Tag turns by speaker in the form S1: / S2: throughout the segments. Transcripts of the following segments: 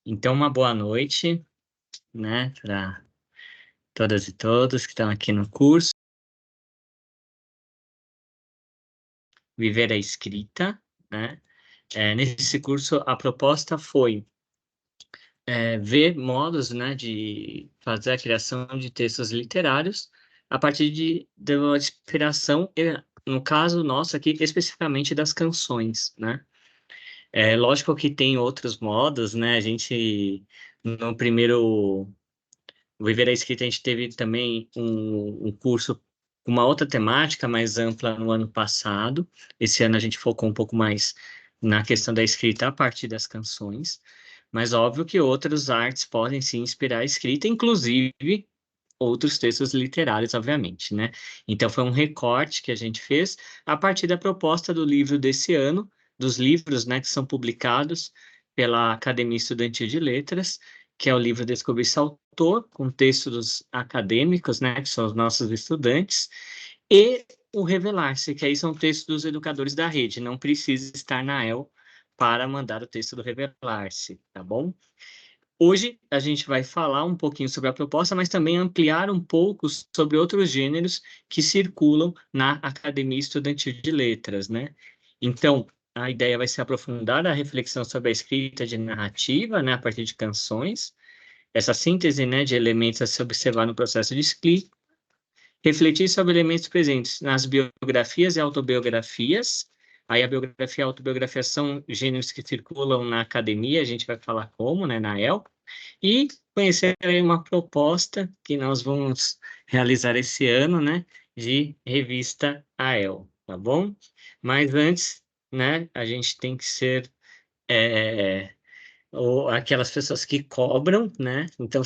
S1: Então, uma boa noite, né, para todas e todos que estão aqui no curso Viver a Escrita, né? Nesse curso, a proposta foi ver modos, né, de fazer a criação de textos literários a partir de uma inspiração, no caso nosso aqui, especificamente das canções, né? É lógico que tem outros modos, né? A gente, no primeiro O Viver a Escrita, a gente teve também um curso com uma outra temática mais ampla no ano passado. Esse ano a gente focou um pouco mais na questão da escrita a partir das canções, mas óbvio que outras artes podem se inspirar a escrita, inclusive outros textos literários, obviamente, né? Então foi um recorte que a gente fez a partir da proposta do livro desse ano, dos livros, né, que são publicados pela Academia Estudantil de Letras, que é o livro Descobrir-se Autor, com textos acadêmicos, né, que são os nossos estudantes, e o Revelar-se, que aí são textos dos educadores da rede, não precisa estar na EL para mandar o texto do Revelar-se, tá bom? Hoje a gente vai falar um pouquinho sobre a proposta, mas também ampliar um pouco sobre outros gêneros que circulam na Academia Estudantil de Letras, né? Então, a ideia vai ser aprofundar a reflexão sobre a escrita de narrativa, né, a partir de canções, essa síntese, né, de elementos a se observar no processo de escrita, refletir sobre elementos presentes nas biografias e autobiografias. Aí a biografia e a autobiografia são gêneros que circulam na academia, a gente vai falar como, né, na EL, e conhecer aí uma proposta que nós vamos realizar esse ano, né, de revista AEL, tá bom? Mas antes, né, a gente tem que ser aquelas pessoas que cobram, né? Então,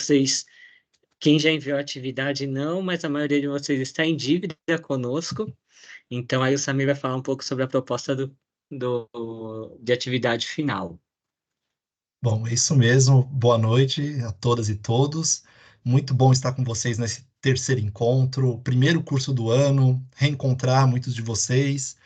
S1: quem já enviou a atividade, não, mas a maioria de vocês está em dívida conosco. Então, aí o Samir vai falar um pouco sobre a proposta de atividade final.
S2: Bom, é isso mesmo. Boa noite a todas e todos. Muito bom estar com vocês nesse terceiro encontro, primeiro curso do ano, reencontrar muitos de vocês.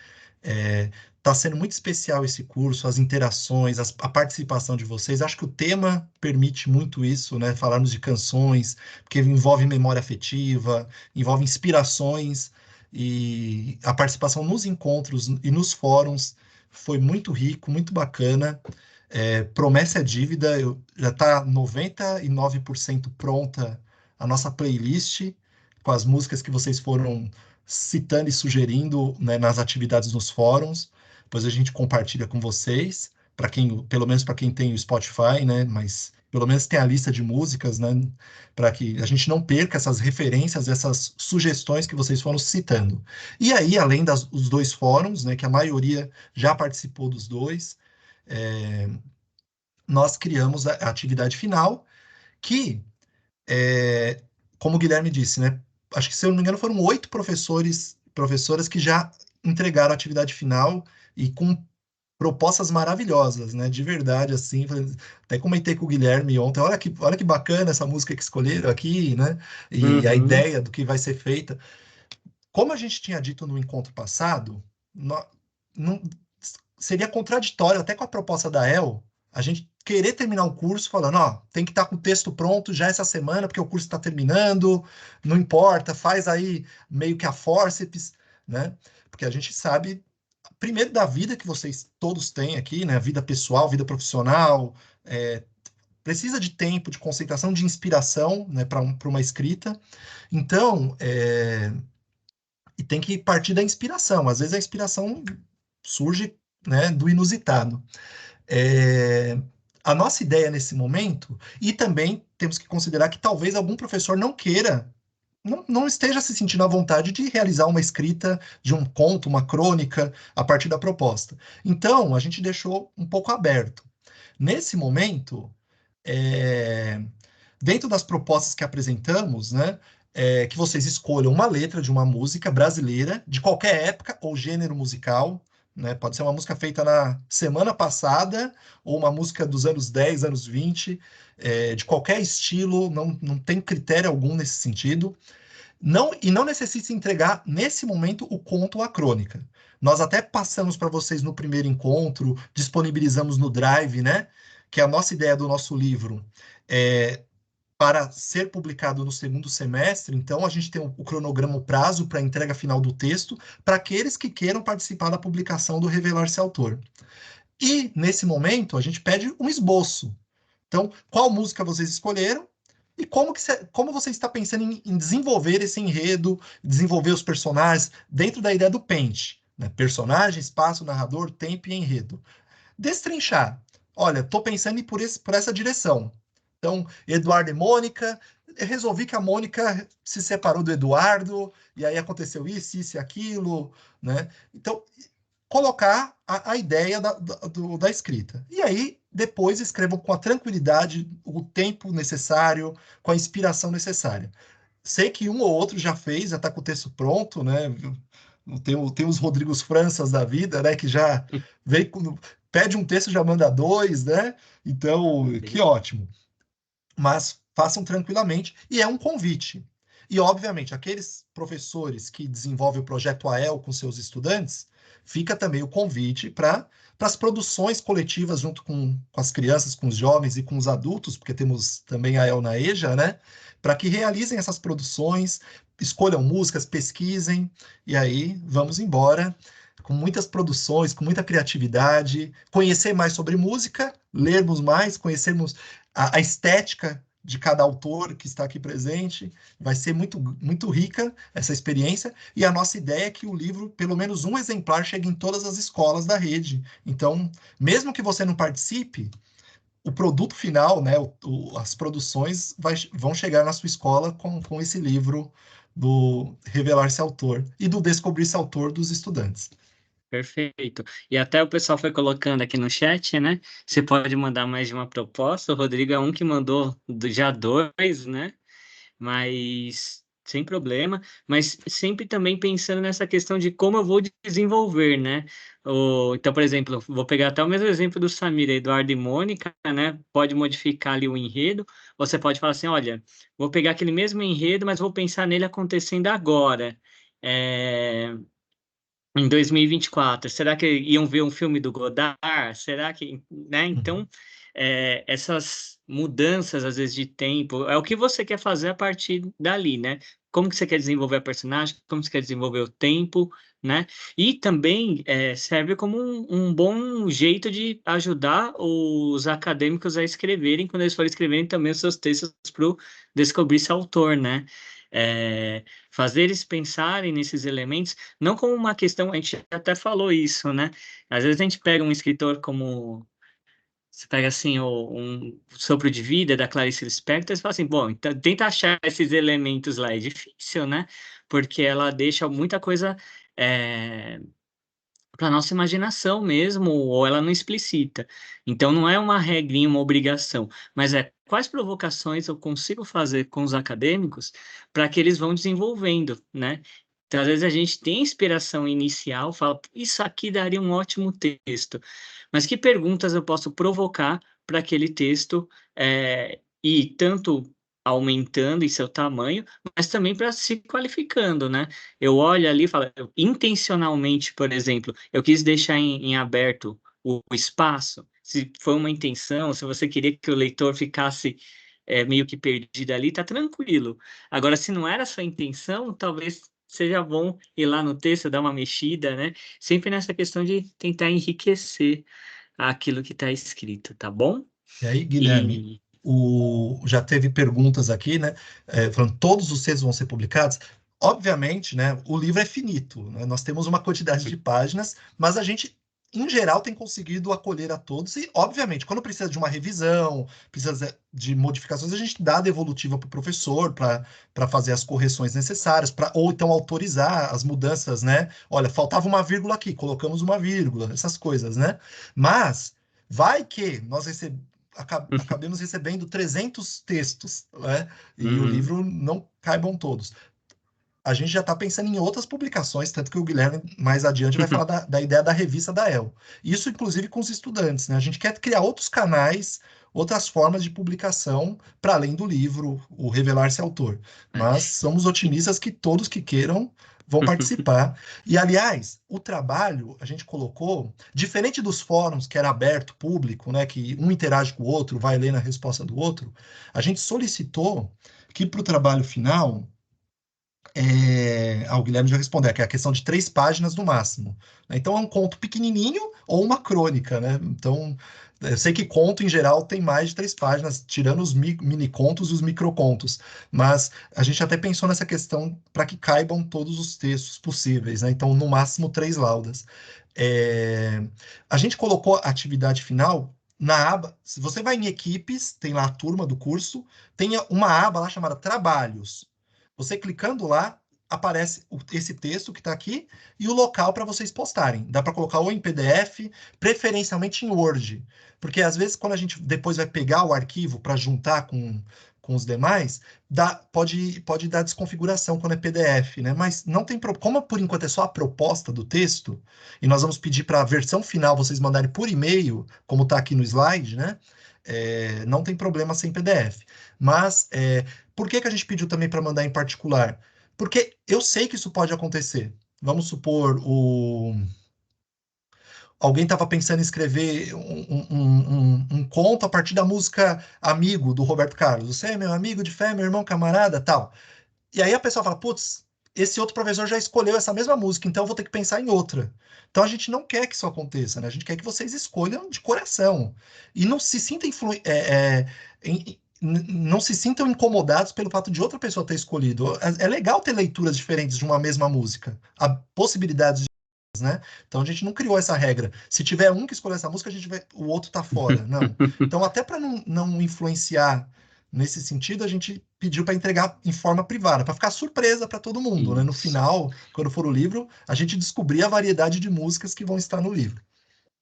S2: Está sendo muito especial esse curso, as interações, a participação de vocês. Acho que o tema permite muito isso, né? Falarmos de canções, porque envolve memória afetiva, envolve inspirações, e a participação nos encontros e nos fóruns foi muito rico, muito bacana. Promessa é dívida, já está 99% pronta a nossa playlist com as músicas que vocês foram citando e sugerindo, né, nas atividades nos fóruns. Depois a gente compartilha com vocês, para quem, pelo menos para quem tem o Spotify, né, mas pelo menos tem a lista de músicas, né, para que a gente não perca essas referências, essas sugestões que vocês foram citando. E aí, além dos dois fóruns, né, que a maioria já participou dos dois, é, nós criamos a atividade final, que, é, como o Guilherme disse, né, acho que, se eu não me engano, foram 8 professores, professoras que já entregaram a atividade final e com propostas maravilhosas, né, de verdade, assim, até comentei com o Guilherme ontem, olha que bacana essa música que escolheram aqui, né, e a
S1: Uhum,
S2: ideia do que vai ser feita. Como a gente tinha dito no encontro passado, não, seria contraditório até com a proposta da El, a gente querer terminar o curso falando, ó, tem que estar com o texto pronto já essa semana, porque o curso está terminando, não importa, faz aí meio que a forceps, né? Porque a gente sabe, primeiro, da vida que vocês todos têm aqui, né? Vida pessoal, vida profissional, é, precisa de tempo, de concentração, de inspiração, né, para uma escrita. Então, e tem que partir da inspiração. Às vezes a inspiração surge, né, do inusitado. É, a nossa ideia nesse momento, e também temos que considerar que talvez algum professor não queira, não esteja se sentindo à vontade de realizar uma escrita de um conto, uma crônica, a partir da proposta. Então, a gente deixou um pouco aberto. Nesse momento, é, dentro das propostas que apresentamos, né, que vocês escolham uma letra de uma música brasileira, de qualquer época ou gênero musical, né? Pode ser uma música feita na semana passada, ou uma música dos anos 10, anos 20, de qualquer estilo, não tem critério algum nesse sentido. Não necessita se entregar, nesse momento, o conto ou a crônica. Nós até passamos para vocês no primeiro encontro, disponibilizamos no Drive, né? que a nossa ideia do nosso livro é para ser publicado no segundo semestre, então a gente tem o cronograma, o prazo para a entrega final do texto, para aqueles que queiram participar da publicação do Revelar-se Autor. E, nesse momento, a gente pede um esboço. Então, qual música vocês escolheram e como você está pensando em desenvolver esse enredo, desenvolver os personagens dentro da ideia do Paint, né? Personagem, espaço, narrador, tempo e enredo. Destrinchar. Olha, estou pensando em ir por essa direção. Então, Eduardo e Mônica, eu resolvi que a Mônica se separou do Eduardo, e aí aconteceu isso e aquilo, né? Então, colocar a ideia da escrita. E aí, depois, escrevam com a tranquilidade, o tempo necessário, com a inspiração necessária. Sei que um ou outro já fez, já está com o texto pronto, né? Tem os Rodrigos Franças da vida, né? Que já veio, pede um texto, já manda dois, né? Então, que ótimo. Mas façam tranquilamente, e é um convite. E, obviamente, aqueles professores que desenvolvem o projeto AEL com seus estudantes, fica também o convite para as produções coletivas junto com as crianças, com os jovens e com os adultos, porque temos também a AEL na EJA, né? Para que realizem essas produções, escolham músicas, pesquisem, e aí vamos embora com muitas produções, com muita criatividade, conhecer mais sobre música, lermos mais, conhecermos a estética de cada autor que está aqui presente. Vai ser muito, muito rica essa experiência. E a nossa ideia é que o livro, pelo menos um exemplar, chegue em todas as escolas da rede. Então, mesmo que você não participe, o produto final, né, as produções vão chegar na sua escola com esse livro do Revelar-se Autor e do Descobrir-se Autor dos estudantes.
S1: Perfeito. E até o pessoal foi colocando aqui no chat, né? Você pode mandar mais de uma proposta. O Rodrigo é um que mandou já dois, né? Mas sem problema. Mas sempre também pensando nessa questão de como eu vou desenvolver, né? Então, por exemplo, vou pegar até o mesmo exemplo do Samir, Eduardo e Mônica, né? Pode modificar ali o enredo. Você pode falar assim: olha, vou pegar aquele mesmo enredo, mas vou pensar nele acontecendo agora. Em 2024, será que iam ver um filme do Godard? Será que, né?
S2: Uhum.
S1: Então, essas mudanças, às vezes, de tempo, é o que você quer fazer a partir dali, né? Como que você quer desenvolver a personagem, como você quer desenvolver o tempo, né? E também serve como um bom jeito de ajudar os acadêmicos a escreverem, quando eles forem escreverem também os seus textos para descobrir esse autor, né? Fazer eles pensarem nesses elementos não como uma questão, a gente até falou isso, né? Às vezes a gente pega um escritor como, você pega assim, um Sopro de Vida da Clarice Lispector e fala assim, bom, então tenta achar esses elementos lá, é difícil, né? Porque ela deixa muita coisa para nossa imaginação mesmo, ou ela não explicita. Então não é uma regrinha, uma obrigação, mas é quais provocações eu consigo fazer com os acadêmicos para que eles vão desenvolvendo, né? Então, às vezes a gente tem inspiração inicial, fala, isso aqui daria um ótimo texto, mas que perguntas eu posso provocar para aquele texto ir tanto aumentando em seu tamanho, mas também para se qualificando, né? Eu olho ali e falo, intencionalmente, por exemplo, eu quis deixar em aberto o espaço, se foi uma intenção, se você queria que o leitor ficasse meio que perdido ali, tá tranquilo. Agora, se não era a sua intenção, talvez seja bom ir lá no texto, dar uma mexida, né? Sempre nessa questão de tentar enriquecer aquilo que está escrito, tá bom?
S2: E aí, Guilherme,
S1: E
S2: já teve perguntas aqui, né? Falando todos os textos vão ser publicados. Obviamente, né? O livro é finito, né? Nós temos uma quantidade de páginas, mas a gente, em geral, tem conseguido acolher a todos. E, obviamente, quando precisa de uma revisão, precisa de modificações, a gente dá a devolutiva para o professor para fazer as correções necessárias, ou então autorizar as mudanças, né? Olha, faltava uma vírgula aqui, colocamos uma vírgula, essas coisas, né? Mas vai que nós acabemos recebendo 300 textos, né? E o
S1: Uhum.
S2: livro não caibam todos. A gente já está pensando em outras publicações, tanto que o Guilherme mais adiante vai falar da ideia da revista da El. Isso, inclusive, com os estudantes, né? A gente quer criar outros canais, outras formas de publicação, para além do livro, o Revelar-se Autor.
S1: É.
S2: Mas somos otimistas que todos que queiram vão participar. E, aliás, o trabalho, a gente colocou, diferente dos fóruns, que era aberto, público, né, que um interage com o outro, vai ler na resposta do outro, a gente solicitou que para o trabalho final o Guilherme já respondeu, que é a questão de 3 páginas no máximo. Então é um conto pequenininho ou uma crônica, né? Então eu sei que conto em geral tem mais de 3 páginas, tirando os mini contos e os microcontos. Mas a gente até pensou nessa questão para que caibam todos os textos possíveis, né? Então no máximo 3 laudas. É, A gente colocou a atividade final na aba. Se você vai em equipes, tem lá a turma do curso, tem uma aba lá chamada Trabalhos. Você clicando lá, aparece esse texto que está aqui e o local para vocês postarem. Dá para colocar ou em PDF, preferencialmente em Word, porque às vezes quando a gente depois vai pegar o arquivo para juntar com os demais, pode dar desconfiguração quando é PDF, né? Mas não tem problema. Como por enquanto é só a proposta do texto, e nós vamos pedir para a versão final vocês mandarem por e-mail, como está aqui no slide, né? Não tem problema sem PDF. Mas por que que a gente pediu também para mandar em particular? Porque eu sei que isso pode acontecer. Vamos supor, alguém estava pensando em escrever um conto a partir da música Amigo, do Roberto Carlos. Você é meu amigo de fé, meu irmão, camarada, tal. E aí a pessoa fala, putz, esse outro professor já escolheu essa mesma música, então eu vou ter que pensar em outra. Então a gente não quer que isso aconteça, né? A gente quer que vocês escolham de coração. E não se sintam não se sintam incomodados pelo fato de outra pessoa ter escolhido. É legal ter leituras diferentes de uma mesma música. Há possibilidades, né? Então a gente não criou essa regra. Se tiver um que escolher essa música, o outro tá fora. Não. Então, até para não influenciar nesse sentido, a gente pediu para entregar em forma privada, para ficar surpresa para todo mundo, né? No
S1: Isso.
S2: final, quando for o livro, a gente descobrir a variedade de músicas que vão estar no livro.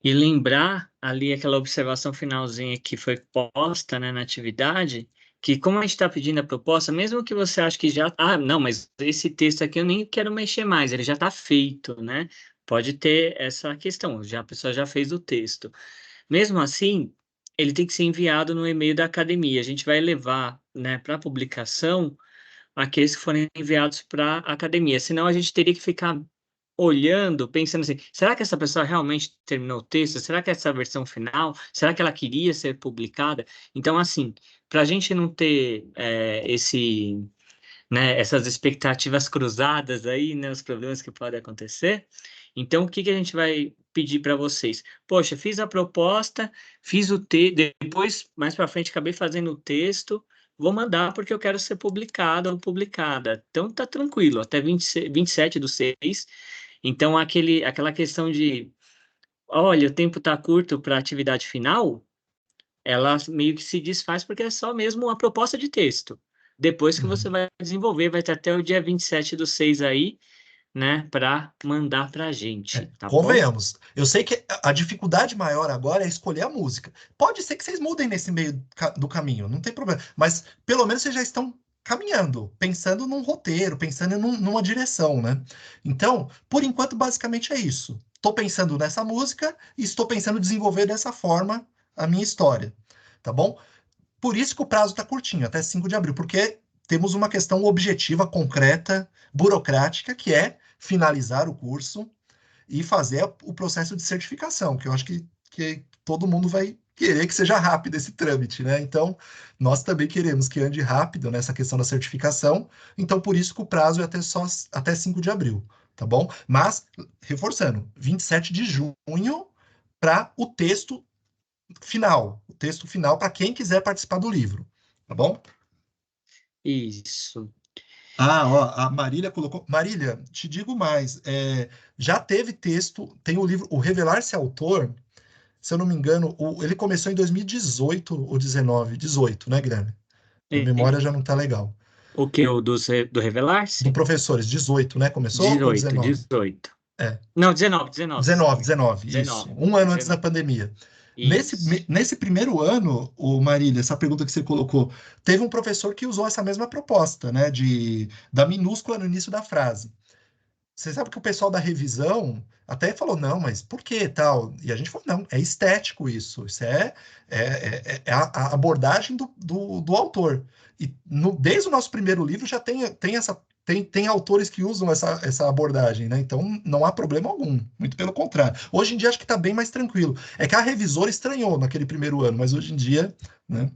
S1: E lembrar ali aquela observação finalzinha que foi posta, né, na atividade, que como a gente está pedindo a proposta, mesmo que você ache que já, não, mas esse texto aqui eu nem quero mexer mais, ele já está feito, né? Pode ter essa questão, já a pessoa já fez o texto. Mesmo assim, ele tem que ser enviado no e-mail da academia. A gente vai levar, né, para publicação aqueles que forem enviados para a academia. Senão a gente teria que ficar olhando, pensando assim, será que essa pessoa realmente terminou o texto? Será que essa é a versão final? Será que ela queria ser publicada? Então, assim, para a gente não ter né, essas expectativas cruzadas aí, né, os problemas que podem acontecer, então o que que a gente vai pedir para vocês? Poxa, fiz a proposta, fiz o texto, depois, mais para frente, acabei fazendo o texto, vou mandar porque eu quero ser publicado ou publicada. Então tá tranquilo, até 27/6. Então aquela questão de, olha, o tempo está curto para a atividade final, ela meio que se desfaz porque é só mesmo uma proposta de texto. Depois que você
S2: Uhum.
S1: vai desenvolver, vai ter até o dia 27/6 aí, né, para mandar para a gente, tá bom?
S2: Convenhamos. Eu sei que a dificuldade maior agora é escolher a música. Pode ser que vocês mudem nesse meio do caminho, não tem problema. Mas pelo menos vocês já estão caminhando, pensando num roteiro, pensando numa direção, né? Então, por enquanto, basicamente é isso. Estou pensando nessa música e estou pensando em desenvolver dessa forma a minha história, tá bom? Por isso que o prazo está curtinho, até 5 de abril, porque temos uma questão objetiva, concreta, burocrática, que é finalizar o curso e fazer o processo de certificação, que eu acho que todo mundo vai querer que seja rápido esse trâmite, né? Então, nós também queremos que ande rápido nessa questão da certificação, então por isso que o prazo é até 5 de abril, tá bom? Mas, reforçando, 27 de junho para o texto final para quem quiser participar do livro, tá bom?
S1: Isso.
S2: Ó, a Marília colocou. Marília, te digo mais. Já teve texto, tem o livro O Revelar-se Autor, se eu não me engano, ele começou em 2018 ou 19, 18, né, Guilherme? Minha memória já não tá legal.
S1: O que? Do
S2: Do
S1: Revelar-se?
S2: Professores, 18, né? Começou ou
S1: 18,
S2: 19?
S1: 18.
S2: É,
S1: Não, 19, 19,
S2: 19,
S1: desculpa.
S2: 19, isso.
S1: 19,
S2: Um ano antes da
S1: 19.
S2: pandemia.
S1: Isso.
S2: Nesse primeiro ano, o Marília, essa pergunta que você colocou, teve um professor que usou essa mesma proposta, né? Da minúscula no início da frase. Você sabe que o pessoal da revisão até falou, não, mas por que tal? E a gente falou, não, é estético isso. Isso é a abordagem do autor. E desde o nosso primeiro livro já tem tem autores que usam essa abordagem, né? Então não há problema algum, muito pelo contrário. Hoje em dia acho que está bem mais tranquilo. É que a revisora estranhou naquele primeiro ano, mas hoje em dia, né?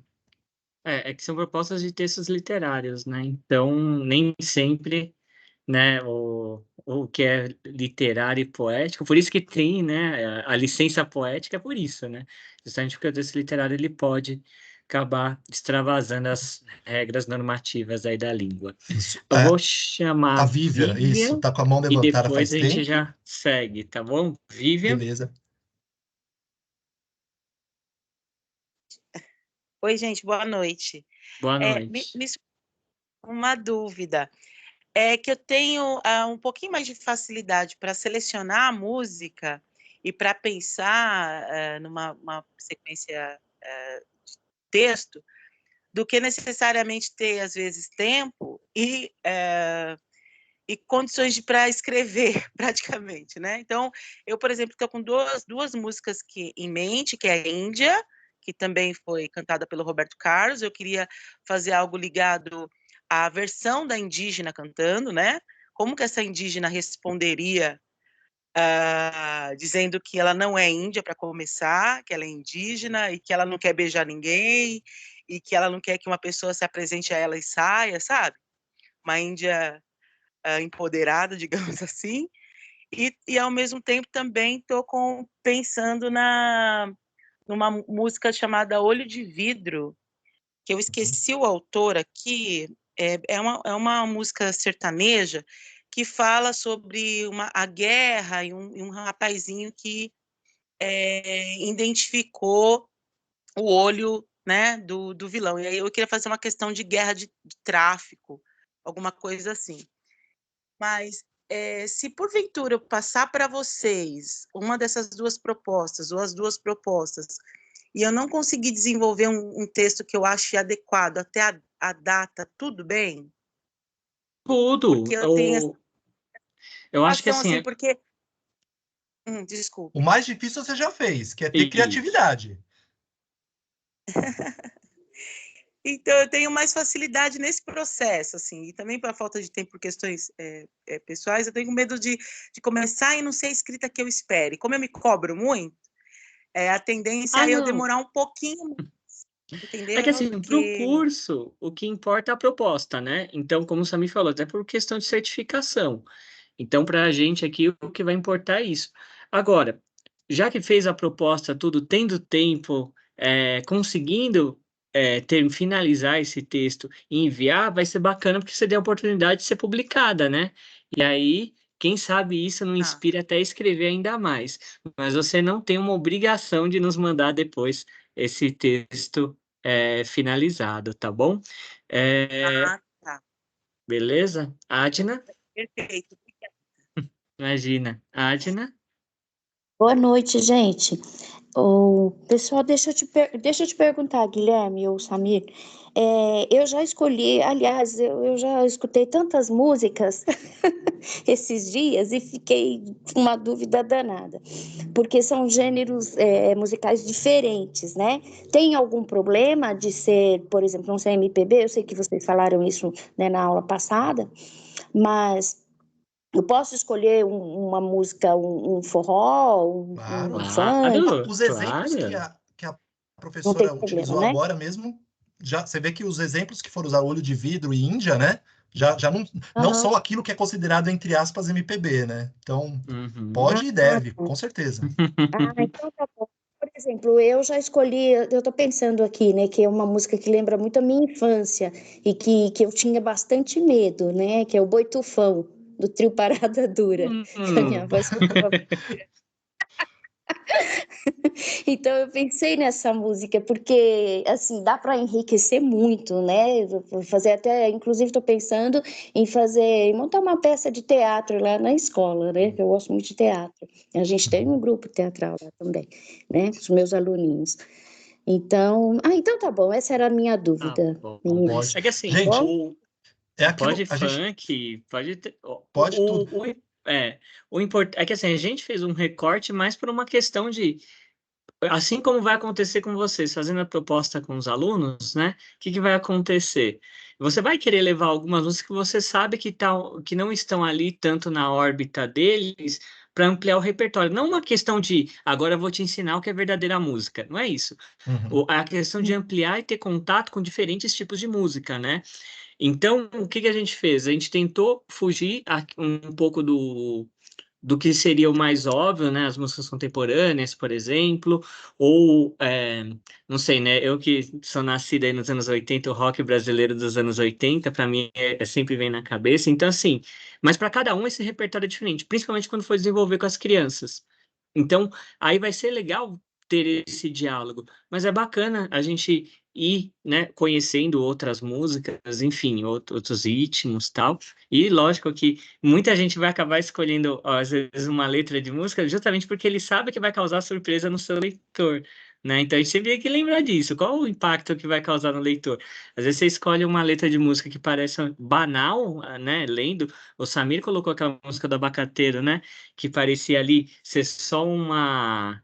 S1: É que são propostas de textos literários, né? Então, nem sempre, né, o que é literário e poético, por isso que tem, né, a licença poética é por isso, né? Justamente porque o texto literário ele pode acabar extravasando as regras normativas aí da língua.
S2: Isso.
S1: Eu vou
S2: A
S1: chamar
S2: Vívia, isso,
S1: Vivian
S2: tá com a mão
S1: e
S2: levantada
S1: depois
S2: faz
S1: a gente
S2: tempo.
S1: já segue, tá bom? Vivian,
S2: Beleza.
S3: Oi, gente, boa noite.
S1: boa
S3: Me,
S1: noite.
S3: me surgiu uma dúvida. É que eu tenho um pouquinho mais de facilidade para selecionar a música e para pensar numa sequência de texto do que necessariamente ter, às vezes, tempo e condições para escrever, praticamente, né? Então, eu, por exemplo, estou com duas músicas em mente, que é a Índia, que também foi cantada pelo Roberto Carlos. Eu queria fazer algo ligado à versão da indígena cantando, né? Como que essa indígena responderia dizendo que ela não é índia para começar, que ela é indígena e que ela não quer beijar ninguém e que ela não quer que uma pessoa se apresente a ela e saia, sabe? Uma índia empoderada, digamos assim, e ao mesmo tempo também estou pensando numa música chamada Olho de Vidro, que eu esqueci o autor aqui, é uma música sertaneja que fala sobre a guerra e um rapazinho que identificou o olho, né, do vilão. E aí eu queria fazer uma questão de guerra de tráfico, alguma coisa assim. Mas se porventura eu passar para vocês uma dessas duas propostas, ou as duas propostas, e eu não conseguir desenvolver um texto que eu ache adequado até a data, tudo bem? Porque
S1: Tudo.
S3: eu tenho essa
S1: Eu acho que
S3: situação
S1: assim,
S3: assim, porque...
S2: O
S3: desculpe.
S2: mais difícil você já fez, que é ter
S1: isso.
S2: criatividade.
S3: Então, eu tenho mais facilidade nesse processo, assim, e também para falta de tempo por questões pessoais, eu tenho medo de começar e não ser a escrita que eu espere. Como eu me cobro muito, a tendência
S1: Ah,
S3: é eu
S1: não.
S3: demorar um pouquinho,
S1: É que
S3: entendeu?
S1: assim,
S3: Do
S1: para o
S3: que...
S1: curso, o que importa é a proposta, né? Então, como o Samir falou, até por questão de certificação. Então, para a gente aqui, o que vai importar é isso. Agora, já que fez a proposta, tudo, tendo tempo, conseguindo finalizar esse texto e enviar, vai ser bacana, porque você tem a oportunidade de ser publicada, né? E aí, quem sabe isso não
S3: Ah,
S1: inspira até a escrever ainda mais. Mas você não tem uma obrigação de nos mandar depois esse texto finalizado, tá bom? É,
S3: tá.
S1: beleza? Adna?
S3: Perfeito.
S1: Imagina. Adna?
S4: Boa noite, gente. O pessoal, deixa eu te perguntar, Guilherme ou Samir. Eu já escolhi, aliás, eu já escutei tantas músicas esses dias e fiquei com uma dúvida danada, porque são gêneros musicais diferentes, né? Tem algum problema de ser, por exemplo, não sei, MPB? Eu sei que vocês falaram isso, né, na aula passada, mas eu posso escolher uma música, um forró, um
S2: Claro.
S4: funk,
S1: Claro,
S2: Os exemplos que
S1: claro.
S2: a
S4: não tem
S2: professora
S4: problema,
S2: utilizou
S4: né?
S2: agora mesmo, já você vê que os exemplos que foram usar olho de vidro e Índia, né? Já não
S4: Aham.
S2: são aquilo que é considerado, entre aspas, MPB, né? Então,
S1: Uhum.
S2: pode e
S4: Ah,
S2: deve,
S4: tá.
S2: com certeza.
S4: Então tá bom. Por exemplo, eu já escolhi, eu tô pensando aqui, né, que é uma música que lembra muito a minha infância e que eu tinha bastante medo, né, que é o Boi Tufão, do trio Parada Dura, que a minha
S1: Hum.
S4: avó escutava. Então eu pensei nessa música porque assim dá para enriquecer muito, né? Vou fazer até, inclusive estou pensando em montar uma peça de teatro lá na escola, né? Que eu gosto muito de teatro. A gente tem um grupo teatral lá também, né? Com os meus aluninhos. Então tá bom. Essa era a minha
S1: Ah,
S4: dúvida,
S1: bom.
S4: meninas.
S2: Pode.
S1: É que assim,
S2: Gente,
S4: Bom,
S2: é
S1: pode
S2: aquilo, a gente
S1: funk, pode ter,
S2: pode tudo.
S1: é, o import, é que assim, a gente fez um recorte mais por uma questão de assim como vai acontecer com vocês, fazendo a proposta com os alunos, né? O que vai acontecer? Você vai querer levar algumas músicas que você sabe que não estão ali tanto na órbita deles para ampliar o repertório. Não uma questão de agora eu vou te ensinar o que é verdadeira música. Não é isso.
S2: Uhum.
S1: A questão de ampliar e ter contato com diferentes tipos de música, né? Então, o que a gente fez? A gente tentou fugir um pouco do que seria o mais óbvio, né? As músicas contemporâneas, por exemplo, ou, não sei, né? Eu que sou nascida aí nos anos 80, o rock brasileiro dos anos 80, para mim, sempre vem na cabeça. Então, assim, mas para cada um esse repertório é diferente, principalmente quando for desenvolver com as crianças. Então, aí vai ser legal ter esse diálogo, mas é bacana a gente ir, né, conhecendo outras músicas, enfim, outros ritmos, tal. E lógico que muita gente vai acabar escolhendo, ó, às vezes, uma letra de música justamente porque ele sabe que vai causar surpresa no seu leitor, né? Então a gente sempre tem que lembrar disso. Qual o impacto que vai causar no leitor? Às vezes você escolhe uma letra de música que parece banal, né? Lendo, o Samir colocou aquela música do Abacateiro, né? Que parecia ali ser só uma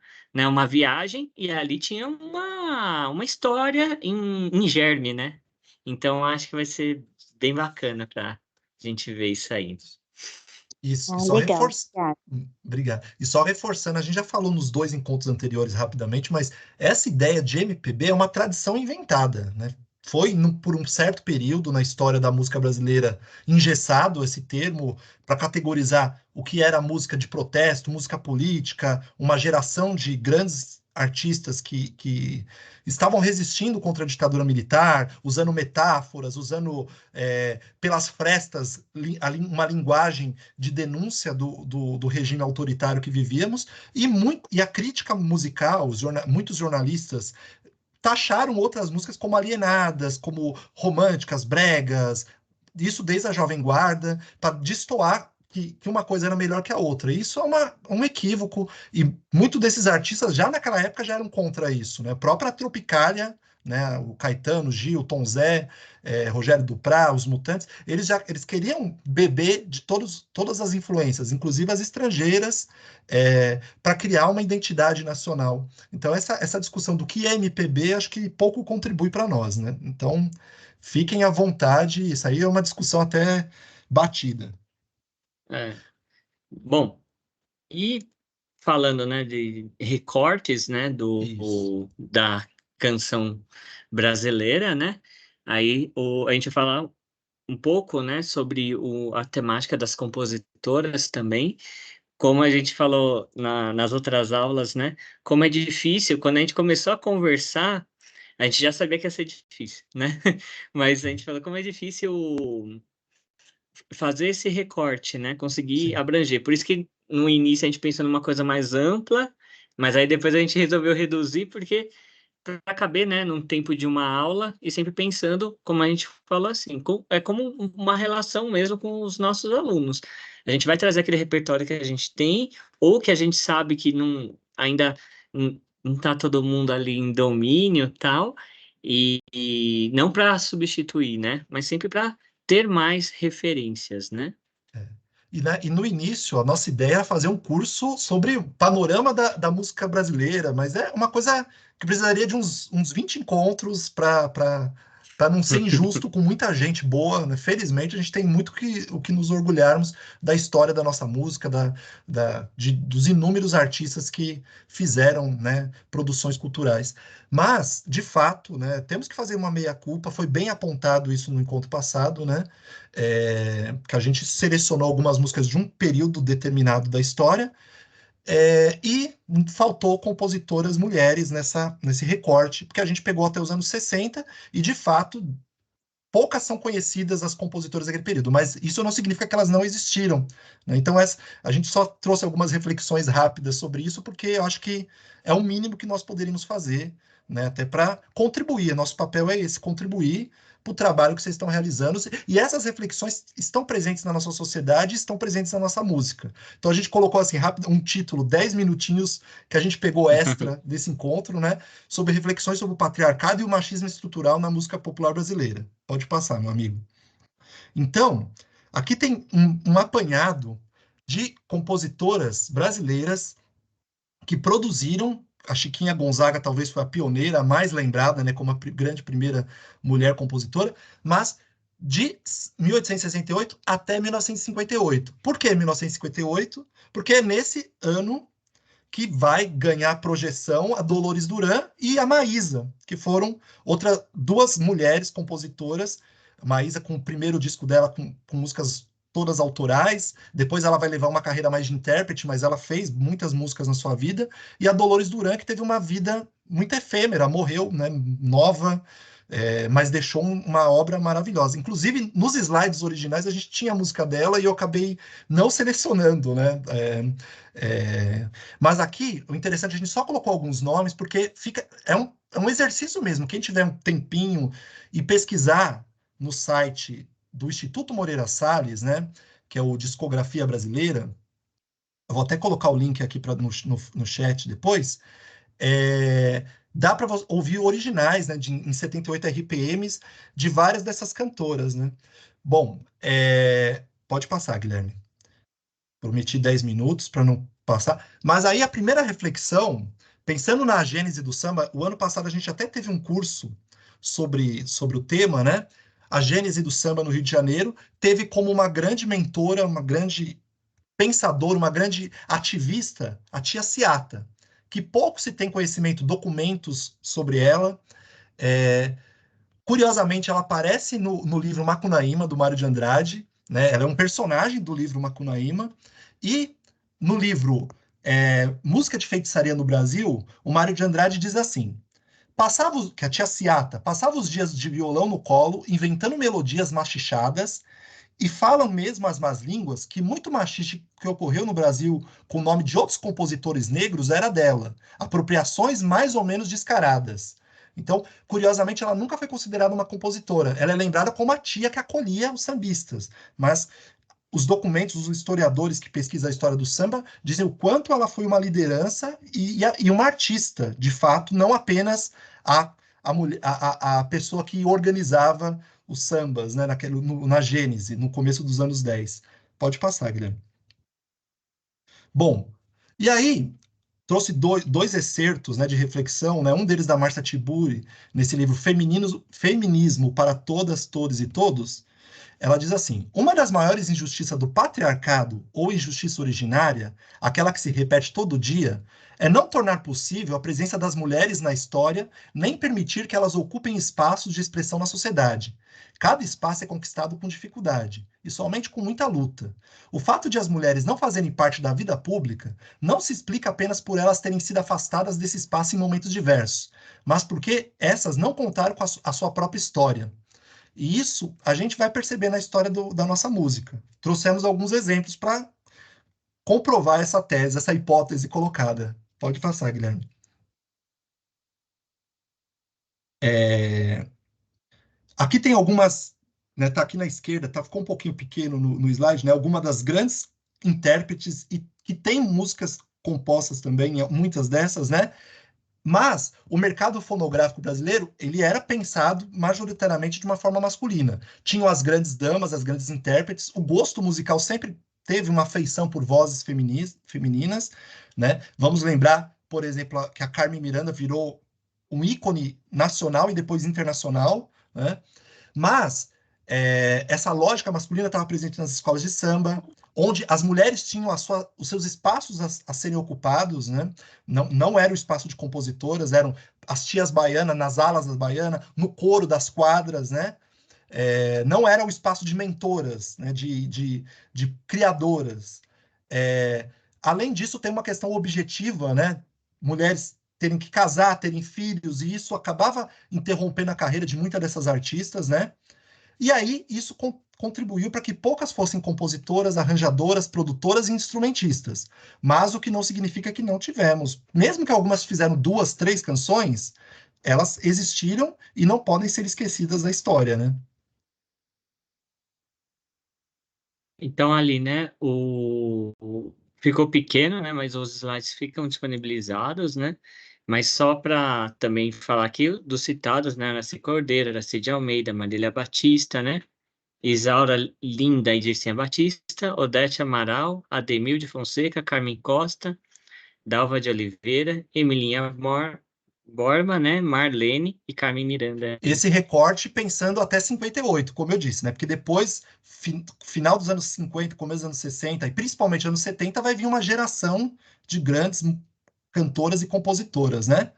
S1: viagem, e ali tinha uma história em germe, né? Então acho que vai ser bem bacana para a gente ver isso aí.
S2: Isso, e
S4: Ah,
S2: só
S4: legal. Obrigada.
S2: Obrigado. E só reforçando, a gente já falou nos dois encontros anteriores rapidamente, mas essa ideia de MPB é uma tradição inventada, né? Foi por um certo período na história da música brasileira engessado esse termo para categorizar o que era música de protesto, música política, uma geração de grandes artistas que estavam resistindo contra a ditadura militar, usando metáforas, usando pelas frestas uma linguagem de denúncia do regime autoritário que vivíamos, e a crítica musical, muitos jornalistas taxaram outras músicas como alienadas, como românticas, bregas, isso desde a Jovem Guarda, para destoar que uma coisa era melhor que a outra. Isso é um equívoco, e muitos desses artistas já naquela época já eram contra isso, né? A própria Tropicália, né? O Caetano, Gil, Tom Zé, Rogério Duprá, os Mutantes, eles queriam beber de todas as influências, inclusive as estrangeiras, para criar uma identidade nacional. Então, essa discussão do que é MPB, acho que pouco contribui para nós, né? Então, fiquem à vontade, isso aí é uma discussão até batida.
S1: É. Bom, e falando, né, de recortes, né,
S2: Isso.
S1: da canção brasileira, né, aí a gente vai falar um pouco, né, sobre a temática das compositoras também, como a gente falou nas outras aulas, né, como é difícil, quando a gente começou a conversar, a gente já sabia que ia ser difícil, né, mas a gente falou como é difícil fazer esse recorte, né? Conseguir
S2: Sim.
S1: abranger. Por isso que no início a gente pensou numa coisa mais ampla, mas aí depois a gente resolveu reduzir, porque para caber, né, num tempo de uma aula e sempre pensando, como a gente falou assim, é como uma relação mesmo com os nossos alunos. A gente vai trazer aquele repertório que a gente tem, ou que a gente sabe que ainda não está todo mundo ali em domínio tal, e não para substituir, né? Mas sempre para ter mais referências, né?
S2: E no início, a nossa ideia era fazer um curso sobre o panorama da música brasileira, mas é uma coisa que precisaria de uns 20 encontros para não ser injusto com muita gente boa, né? Felizmente, a gente tem muito o que nos orgulharmos da história da nossa música, dos inúmeros artistas que fizeram, né, produções culturais. Mas, de fato, né, temos que fazer uma meia-culpa, foi bem apontado isso no encontro passado, né? Que a gente selecionou algumas músicas de um período determinado da história, e faltou compositoras mulheres nesse recorte, porque a gente pegou até os anos 60 e, de fato, poucas são conhecidas as compositoras daquele período, mas isso não significa que elas não existiram, né? Então, a gente só trouxe algumas reflexões rápidas sobre isso, porque eu acho que é o mínimo que nós poderíamos fazer, né? Até para contribuir. Nosso papel é esse, contribuir para o trabalho que vocês estão realizando. E essas reflexões estão presentes na nossa sociedade, estão presentes na nossa música. Então, a gente colocou assim, rápido, um título, 10 minutinhos, que a gente pegou extra desse encontro, né? Sobre reflexões sobre o patriarcado e o machismo estrutural na música popular brasileira. Pode passar, meu amigo. Então, aqui tem um apanhado de compositoras brasileiras que produziram a Chiquinha Gonzaga talvez foi a pioneira, a mais lembrada, né, como a grande primeira mulher compositora, mas de 1868 até 1958. Por que 1958? Porque é nesse ano que vai ganhar projeção a Dolores Duran e a Maísa, que foram outras duas mulheres compositoras. A Maísa com o primeiro disco dela com músicas todas autorais, depois ela vai levar uma carreira mais de intérprete, mas ela fez muitas músicas na sua vida, e a Dolores Duran, que teve uma vida muito efêmera, morreu, né, nova, mas deixou uma obra maravilhosa. Inclusive, nos slides originais, a gente tinha a música dela e eu acabei não selecionando, né? Mas aqui, o interessante, a gente só colocou alguns nomes, porque é um exercício mesmo. Quem tiver um tempinho e pesquisar no site do Instituto Moreira Salles, né, que é o Discografia Brasileira, eu vou até colocar o link aqui no chat depois, dá para ouvir originais, né, em 78 RPMs de várias dessas cantoras, né? Bom, pode passar, Guilherme. Prometi 10 minutos para não passar. Mas aí a primeira reflexão, pensando na gênese do samba, o ano passado a gente até teve um curso sobre o tema, né? A gênese do samba no Rio de Janeiro teve como uma grande mentora, uma grande pensadora, uma grande ativista, a tia Ciata, que pouco se tem conhecimento, documentos sobre ela. Curiosamente, ela aparece no livro Macunaíma, do Mário de Andrade, né? Ela é um personagem do livro Macunaíma, e no livro Música de Feitiçaria no Brasil, o Mário de Andrade diz assim: que a tia Ciata passava os dias de violão no colo, inventando melodias machichadas, e falam mesmo as más línguas que muito machiste que ocorreu no Brasil com o nome de outros compositores negros era dela, apropriações mais ou menos descaradas. Então, curiosamente, ela nunca foi considerada uma compositora. Ela é lembrada como a tia que acolhia os sambistas. Mas os documentos, os historiadores que pesquisam a história do samba, dizem o quanto ela foi uma liderança e uma artista, de fato, não apenas a pessoa que organizava os sambas, né, na Gênese, no começo dos anos 10. Pode passar, Guilherme. Bom, e aí trouxe dois excertos, né, de reflexão, né, um deles da Marcia Tiburi, nesse livro Feminismo para Todas, Todos e Todos. Ela diz assim: uma das maiores injustiças do patriarcado, ou injustiça originária, aquela que se repete todo dia, é não tornar possível a presença das mulheres na história, nem permitir que elas ocupem espaços de expressão na sociedade. Cada espaço é conquistado com dificuldade, e somente com muita luta. O fato de as mulheres não fazerem parte da vida pública não se explica apenas por elas terem sido afastadas desse espaço em momentos diversos, mas porque essas não contaram com a sua própria história. E isso a gente vai perceber na história da nossa música. Trouxemos alguns exemplos para comprovar essa tese, essa hipótese colocada. Pode passar, Guilherme. Aqui tem algumas, né, tá aqui na esquerda, ficou um pouquinho pequeno no slide, né, algumas das grandes intérpretes e que tem músicas compostas também, muitas dessas, né, mas o mercado fonográfico brasileiro, ele era pensado majoritariamente de uma forma masculina. Tinham as grandes damas, as grandes intérpretes, o gosto musical sempre teve uma afeição por vozes femininas, né? Vamos lembrar, por exemplo, que a Carmen Miranda virou um ícone nacional e depois internacional, né? Mas essa lógica masculina estava presente nas escolas de samba, onde as mulheres tinham os seus espaços a serem ocupados, né? Não era o espaço de compositoras, eram as tias baianas nas alas das baianas, no coro das quadras, né? Não era o espaço de mentoras, né? de criadoras. Além disso, tem uma questão objetiva, né? Mulheres terem que casar, terem filhos, e isso acabava interrompendo a carreira de muitas dessas artistas, né? E aí isso contribuiu para que poucas fossem compositoras, arranjadoras, produtoras e instrumentistas. Mas o que não significa que não tivemos. Mesmo que algumas fizeram 2, 3 canções, elas existiram e não podem ser esquecidas da história, né?
S1: Então, ali, né, ficou pequeno, né, mas os slides ficam disponibilizados, né? Mas só para também falar aqui dos citados, né, Araci Cordeiro, Aracide Almeida, Marília Batista, né? Isaura Linda e Dircinha Batista, Odete Amaral, Ademir de Fonseca, Carmen Costa, Dalva de Oliveira, Emilinha Borba, né? Marlene e Carmen Miranda.
S2: Esse recorte pensando até 58, como eu disse, né? Porque depois, final dos anos 50, começo dos anos 60 e principalmente anos 70, vai vir uma geração de grandes cantoras e compositoras, né?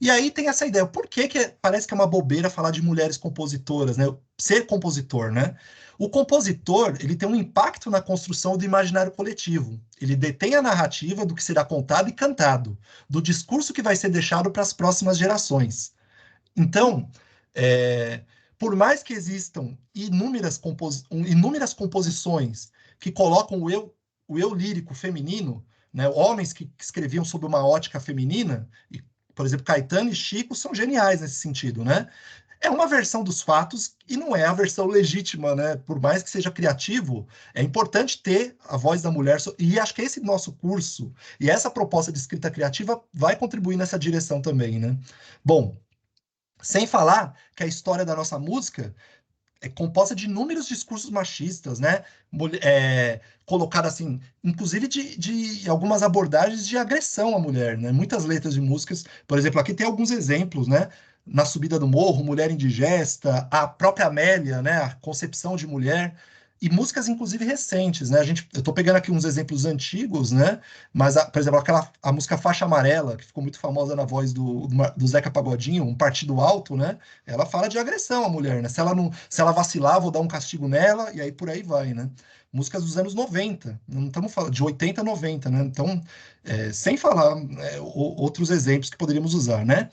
S2: E aí tem essa ideia, por que parece que é uma bobeira falar de mulheres compositoras, né? Ser compositor, né? O compositor, ele tem um impacto na construção do imaginário coletivo. Ele detém a narrativa do que será contado e cantado, do discurso que vai ser deixado para as próximas gerações. Então, por mais que existam inúmeras composições que colocam o eu lírico feminino, né, homens que escreviam sob uma ótica feminina, e, por exemplo, Caetano e Chico são geniais nesse sentido, né? É uma versão dos fatos e não é a versão legítima, né? Por mais que seja criativo, é importante ter a voz da mulher. E acho que esse nosso curso e essa proposta de escrita criativa vai contribuir nessa direção também, né? Bom, sem falar que a história da nossa música é composta de inúmeros discursos machistas, né? Colocado assim, inclusive de algumas abordagens de agressão à mulher, né? Muitas letras de músicas, por exemplo, aqui tem alguns exemplos, né? Na Subida do Morro, Mulher Indigesta, a própria Amélia, né? A Concepção de Mulher, e músicas, inclusive, recentes, né? Eu estou pegando aqui uns exemplos antigos, né? Mas, por exemplo, a música Faixa Amarela, que ficou muito famosa na voz do Zeca Pagodinho, Um Partido Alto, né? Ela fala de agressão à mulher, né? Se ela vacilar, vou dar um castigo nela, e aí por aí vai, né? Músicas dos anos 90, não estamos falando de 80 a 90, né? Então, sem falar outros exemplos que poderíamos usar, né?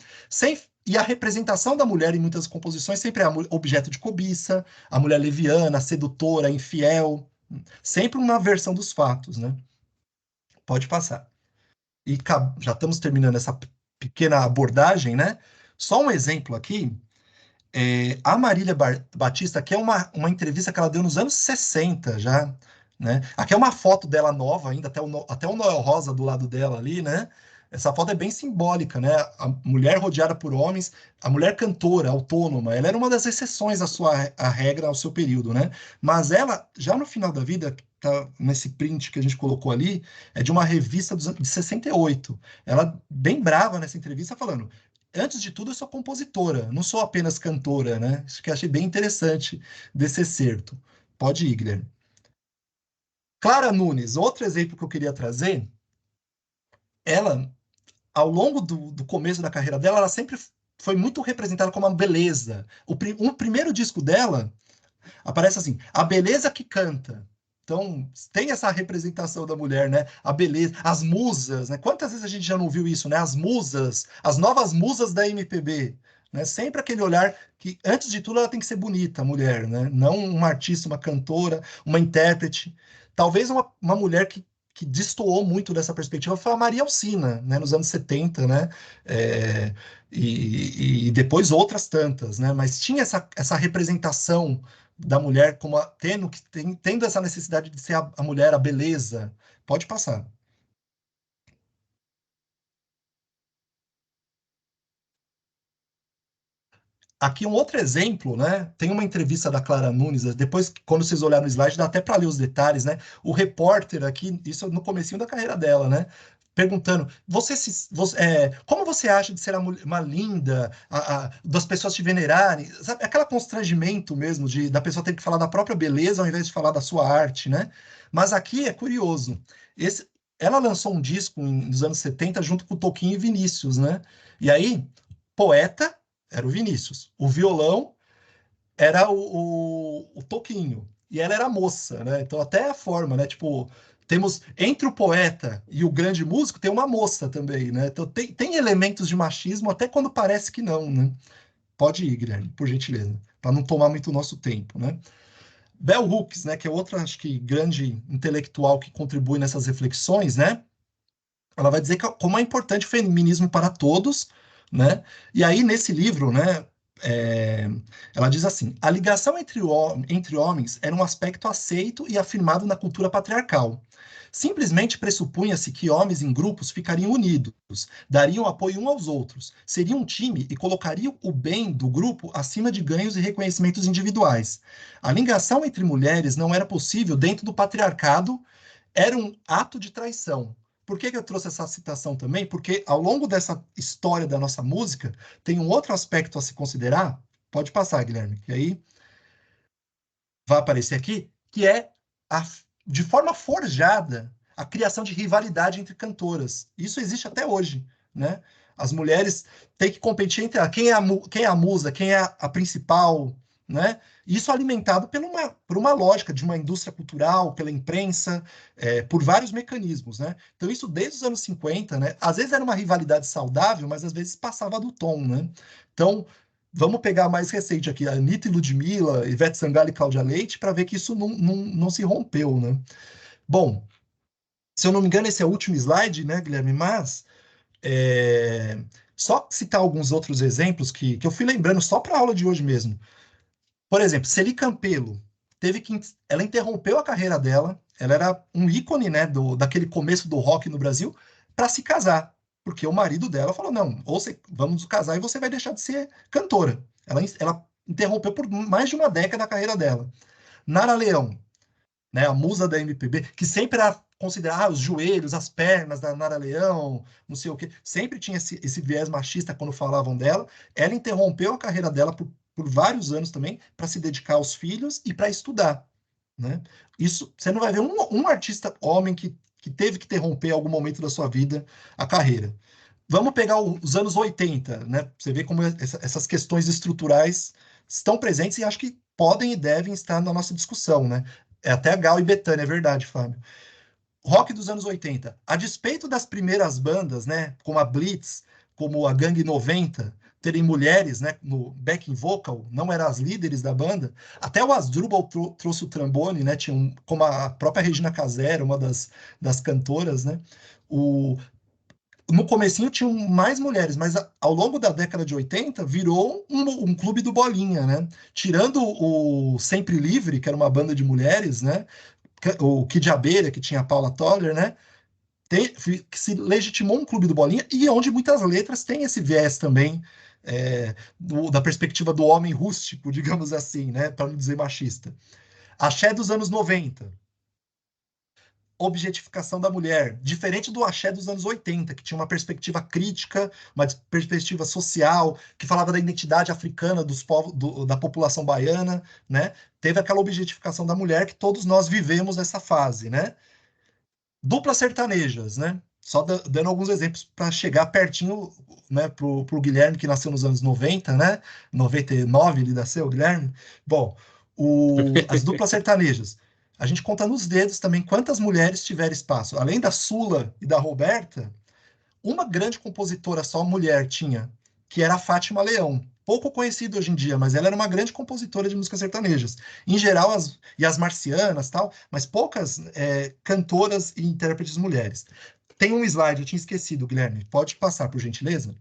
S2: E a representação da mulher em muitas composições sempre é objeto de cobiça, a mulher leviana, sedutora, infiel, sempre uma versão dos fatos, né? Pode passar. E já estamos terminando essa pequena abordagem, né? Só um exemplo aqui. A Marília Batista, que é uma entrevista que ela deu nos anos 60 já, né? Aqui é uma foto dela nova ainda, até o Noel Rosa do lado dela ali, né? Essa foto é bem simbólica, né? A mulher rodeada por homens, a mulher cantora, autônoma, ela era uma das exceções à regra ao seu período, né? Mas ela, já no final da vida, tá nesse print que a gente colocou ali, é de uma revista de 68. Ela, bem brava nessa entrevista, falando: antes de tudo, eu sou compositora, não sou apenas cantora, né? Isso que eu achei bem interessante desse excerto. Pode ir, Guilherme. Clara Nunes, outro exemplo que eu queria trazer, ela, ao longo do começo da carreira dela, ela sempre foi muito representada como uma beleza. O primeiro disco dela aparece assim, a beleza que canta. Então, tem essa representação da mulher, né? A beleza, as musas, né? Quantas vezes a gente já não viu isso, né? As musas, as novas musas da MPB, né? Sempre aquele olhar que, antes de tudo, ela tem que ser bonita, a mulher, né? Não uma artista, uma cantora, uma intérprete. Talvez uma mulher que destoou muito dessa perspectiva foi a Maria Alcina, né? Nos anos 70, né? E depois outras tantas, né? Mas tinha essa representação da mulher como tendo essa necessidade de ser a mulher, a beleza. Pode passar. Aqui um outro exemplo, né? Tem uma entrevista da Clara Nunes, depois, quando vocês olharem no slide, dá até para ler os detalhes, né? O repórter aqui, isso no comecinho da carreira dela, né? Perguntando, como você acha de ser uma linda, das pessoas te venerarem? Sabe, aquele constrangimento mesmo da pessoa ter que falar da própria beleza ao invés de falar da sua arte, né? Mas aqui é curioso. Ela lançou um disco nos anos 70 junto com o Toquinho e Vinícius, né? E aí, poeta era o Vinícius. O violão era o Toquinho. E ela era a moça, né? Então, até a forma, né? Tipo, temos entre o poeta e o grande músico, tem uma moça também, né? Então, tem elementos de machismo, até quando parece que não, né? Pode ir, Guilherme, por gentileza, para não tomar muito o nosso tempo, né? Bell Hooks, né? Que é outra, acho que, grande intelectual que contribui nessas reflexões, né? Ela vai dizer como é importante o feminismo para todos, né? E aí, nesse livro, né, ela diz assim: a ligação entre homens era um aspecto aceito e afirmado na cultura patriarcal. Simplesmente pressupunha-se que homens em grupos ficariam unidos, dariam apoio uns aos outros, seriam um time e colocariam o bem do grupo acima de ganhos e reconhecimentos individuais. A ligação entre mulheres não era possível dentro do patriarcado, era um ato de traição. Por que eu trouxe essa citação também? Porque ao longo dessa história da nossa música, tem um outro aspecto a se considerar. Pode passar, Guilherme, que aí vai aparecer aqui, que é, de forma forjada, a criação de rivalidade entre cantoras. Isso existe até hoje, né? As mulheres têm que competir entre quem é a musa, quem é a principal, né? Isso alimentado por uma lógica de uma indústria cultural, pela imprensa, por vários mecanismos, né? Então isso desde os anos 50, né? Às vezes era uma rivalidade saudável, mas às vezes passava do tom, né? Então, vamos pegar mais recente aqui, a Anitta e Ludmilla, Ivete Sangalo e Cláudia Leite, para ver que isso não se rompeu, né? Bom, se eu não me engano, esse é o último slide, né, Guilherme? Mas só citar alguns outros exemplos que eu fui lembrando só para a aula de hoje mesmo. Por exemplo, Celi Campelo ela interrompeu a carreira dela, ela era um ícone, né, daquele começo do rock no Brasil, para se casar, porque o marido dela falou, não, vamos nos casar e você vai deixar de ser cantora. Ela interrompeu por mais de uma década a carreira dela. Nara Leão, né, a musa da MPB, que sempre era considerada os joelhos, as pernas da Nara Leão, não sei o quê, sempre tinha esse viés machista quando falavam dela. Ela interrompeu a carreira dela por vários anos também para se dedicar aos filhos e para estudar, né? Isso, você não vai ver um artista homem que teve que interromper em algum momento da sua vida a carreira. Vamos pegar os anos 80, né? Você vê como essas questões estruturais estão presentes e acho que podem e devem estar na nossa discussão, né? É até Gal e Bethânia, é verdade, Fábio. Rock dos anos 80. A despeito das primeiras bandas, né, como a Blitz, como a Gangue 90, terem mulheres, né, no backing vocal, não eram as líderes da banda, até o Asdrubal trouxe o trombone, né, como a própria Regina Casé, uma das cantoras, né, no comecinho tinham mais mulheres, mas ao longo da década de 80 virou um clube do Bolinha, né? Tirando o Sempre Livre, que era uma banda de mulheres, né? O Kid Abelha, que tinha a Paula Toller, né? Que se legitimou um clube do Bolinha e onde muitas letras têm esse viés também da perspectiva do homem rústico, digamos assim, né? Para não dizer machista. Axé dos anos 90, objetificação da mulher, diferente do axé dos anos 80, que tinha uma perspectiva crítica, uma perspectiva social, que falava da identidade africana dos povos, da população baiana, né? Teve aquela objetificação da mulher que todos nós vivemos essa fase, né? Duplas sertanejas, né? Só dando alguns exemplos para chegar pertinho, né, pro Guilherme, que nasceu nos anos 90, né? 99 ele nasceu, Guilherme. Bom, as duplas sertanejas. A gente conta nos dedos também quantas mulheres tiveram espaço. Além da Sula e da Roberta, uma grande compositora só mulher tinha, que era a Fátima Leão. Pouco conhecida hoje em dia, mas ela era uma grande compositora de músicas sertanejas. Em geral, as marcianas, tal, mas poucas cantoras e intérpretes mulheres. Tem um slide, eu tinha esquecido, Guilherme. Pode passar, por gentileza?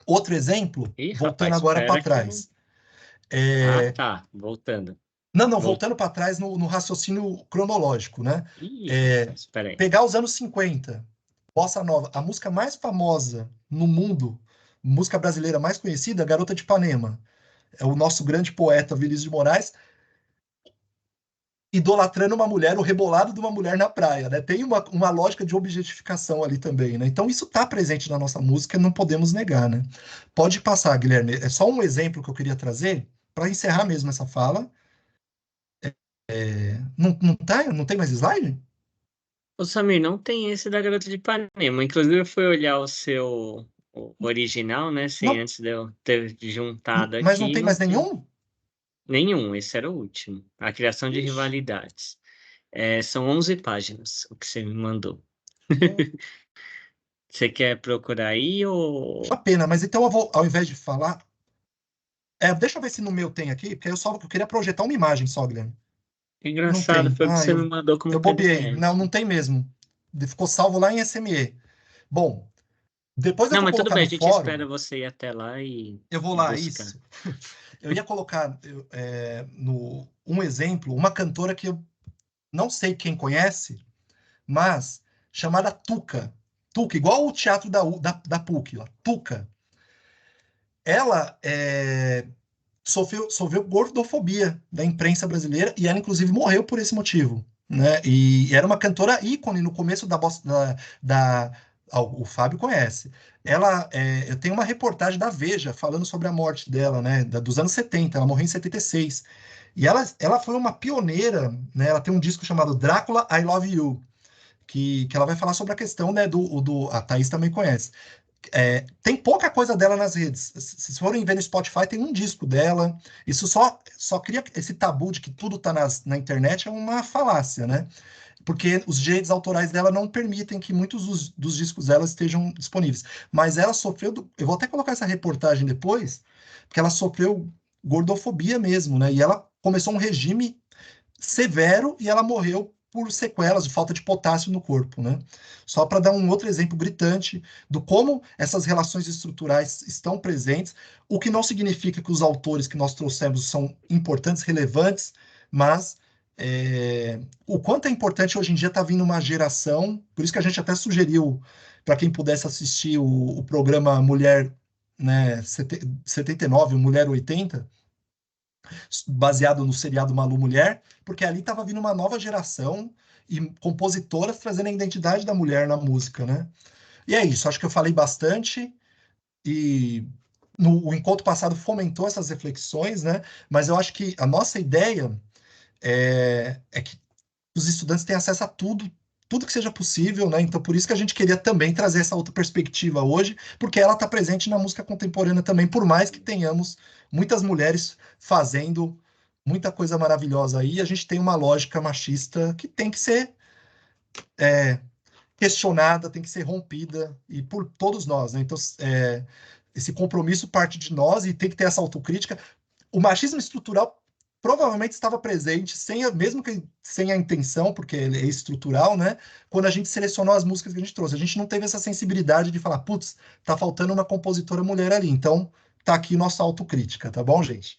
S2: Outro exemplo,
S1: Ih,
S2: voltando
S1: rapaz,
S2: agora para
S1: espera que eu não...
S2: trás.
S1: Ah, tá, voltando.
S2: Não,
S1: Vol...
S2: voltando para trás no raciocínio cronológico, né?
S1: Ih, rapaz, espera aí.
S2: Pegar os anos 50, Bossa Nova, a música mais famosa no mundo, música brasileira mais conhecida, Garota de Ipanema. É o nosso grande poeta Vinícius de Moraes idolatrando uma mulher, o rebolado de uma mulher na praia, né? Tem uma lógica de objetificação ali também, né? Então isso está presente na nossa música, não podemos negar, né? Pode passar, Guilherme. É só um exemplo que eu queria trazer para encerrar mesmo essa fala. Não tem mais slide?
S1: Ô, Samir, não tem esse da Garota de Ipanema. Inclusive, eu fui olhar o original, né? Sem
S2: Não,
S1: antes de eu ter juntado
S2: mas não
S1: aqui,
S2: tem
S1: não
S2: mais
S1: tem
S2: nenhum?
S1: nenhum. Esse era o último. A criação de
S2: Ixi,
S1: rivalidades. São 11 páginas, o que você me mandou.
S2: é
S1: Você quer procurar aí
S2: uma
S1: ou...
S2: pena, mas então eu vou, ao invés de falar, deixa eu ver se no meu tem aqui, porque eu queria projetar uma imagem só, Guilherme. Não
S1: Engraçado,
S2: tem.
S1: foi o que você me mandou
S2: Eu
S1: como
S2: bobeei. Não,
S1: PDF.
S2: não tem mesmo. Ficou salvo lá em SME. Bom, depois eu
S1: Não,
S2: vou
S1: mas tudo
S2: colocar
S1: bem,
S2: no
S1: a gente
S2: fórum.
S1: espera você ir até lá
S2: Eu vou
S1: e
S2: lá,
S1: buscar.
S2: isso. Eu ia colocar um exemplo, uma cantora que eu não sei quem conhece, mas chamada Tuca. Tuca, igual o teatro da PUC, ó, Tuca. Ela sofreu gordofobia da imprensa brasileira e ela, inclusive, morreu por esse motivo. né? E era uma cantora ícone no começo o Fábio conhece. Eu tenho uma reportagem da Veja falando sobre a morte dela, né? Dos anos 70. Ela morreu em 76. E ela foi uma pioneira, né? Ela tem um disco chamado Drácula, I Love You, que ela vai falar sobre a questão, né? A Thaís também conhece. Tem pouca coisa dela nas redes. Se forem ver no Spotify, tem um disco dela. Isso só cria esse tabu de que tudo está na internet, é uma falácia, né? Porque os direitos autorais dela não permitem que muitos dos discos dela estejam disponíveis. Mas ela sofreu, eu vou até colocar essa reportagem depois, porque ela sofreu gordofobia mesmo, né? E ela começou um regime severo e ela morreu por sequelas de falta de potássio no corpo, né? Só para dar um outro exemplo gritante do como essas relações estruturais estão presentes, o que não significa que os autores que nós trouxemos são importantes, relevantes, mas o quanto é importante hoje em dia está vindo uma geração, por isso que a gente até sugeriu para quem pudesse assistir o programa Mulher, né, 79, Mulher 80, baseado no seriado Malu Mulher, porque ali estava vindo uma nova geração e compositoras trazendo a identidade da mulher na música, né? E é isso, acho que eu falei bastante e o encontro passado fomentou essas reflexões, né? Mas eu acho que a nossa ideia é que os estudantes têm acesso a tudo que seja possível, né? Então, por isso que a gente queria também trazer essa outra perspectiva hoje, porque ela está presente na música contemporânea também, por mais que tenhamos muitas mulheres fazendo muita coisa maravilhosa aí, a gente tem uma lógica machista que tem que ser questionada, tem que ser rompida, e por todos nós, né? Então, esse compromisso parte de nós e tem que ter essa autocrítica. O machismo estrutural provavelmente estava presente, mesmo que sem a intenção, porque ele é estrutural, né? Quando a gente selecionou as músicas que a gente trouxe. A gente não teve essa sensibilidade de falar, putz, tá faltando uma compositora mulher ali. Então, tá aqui nossa autocrítica, tá bom, gente?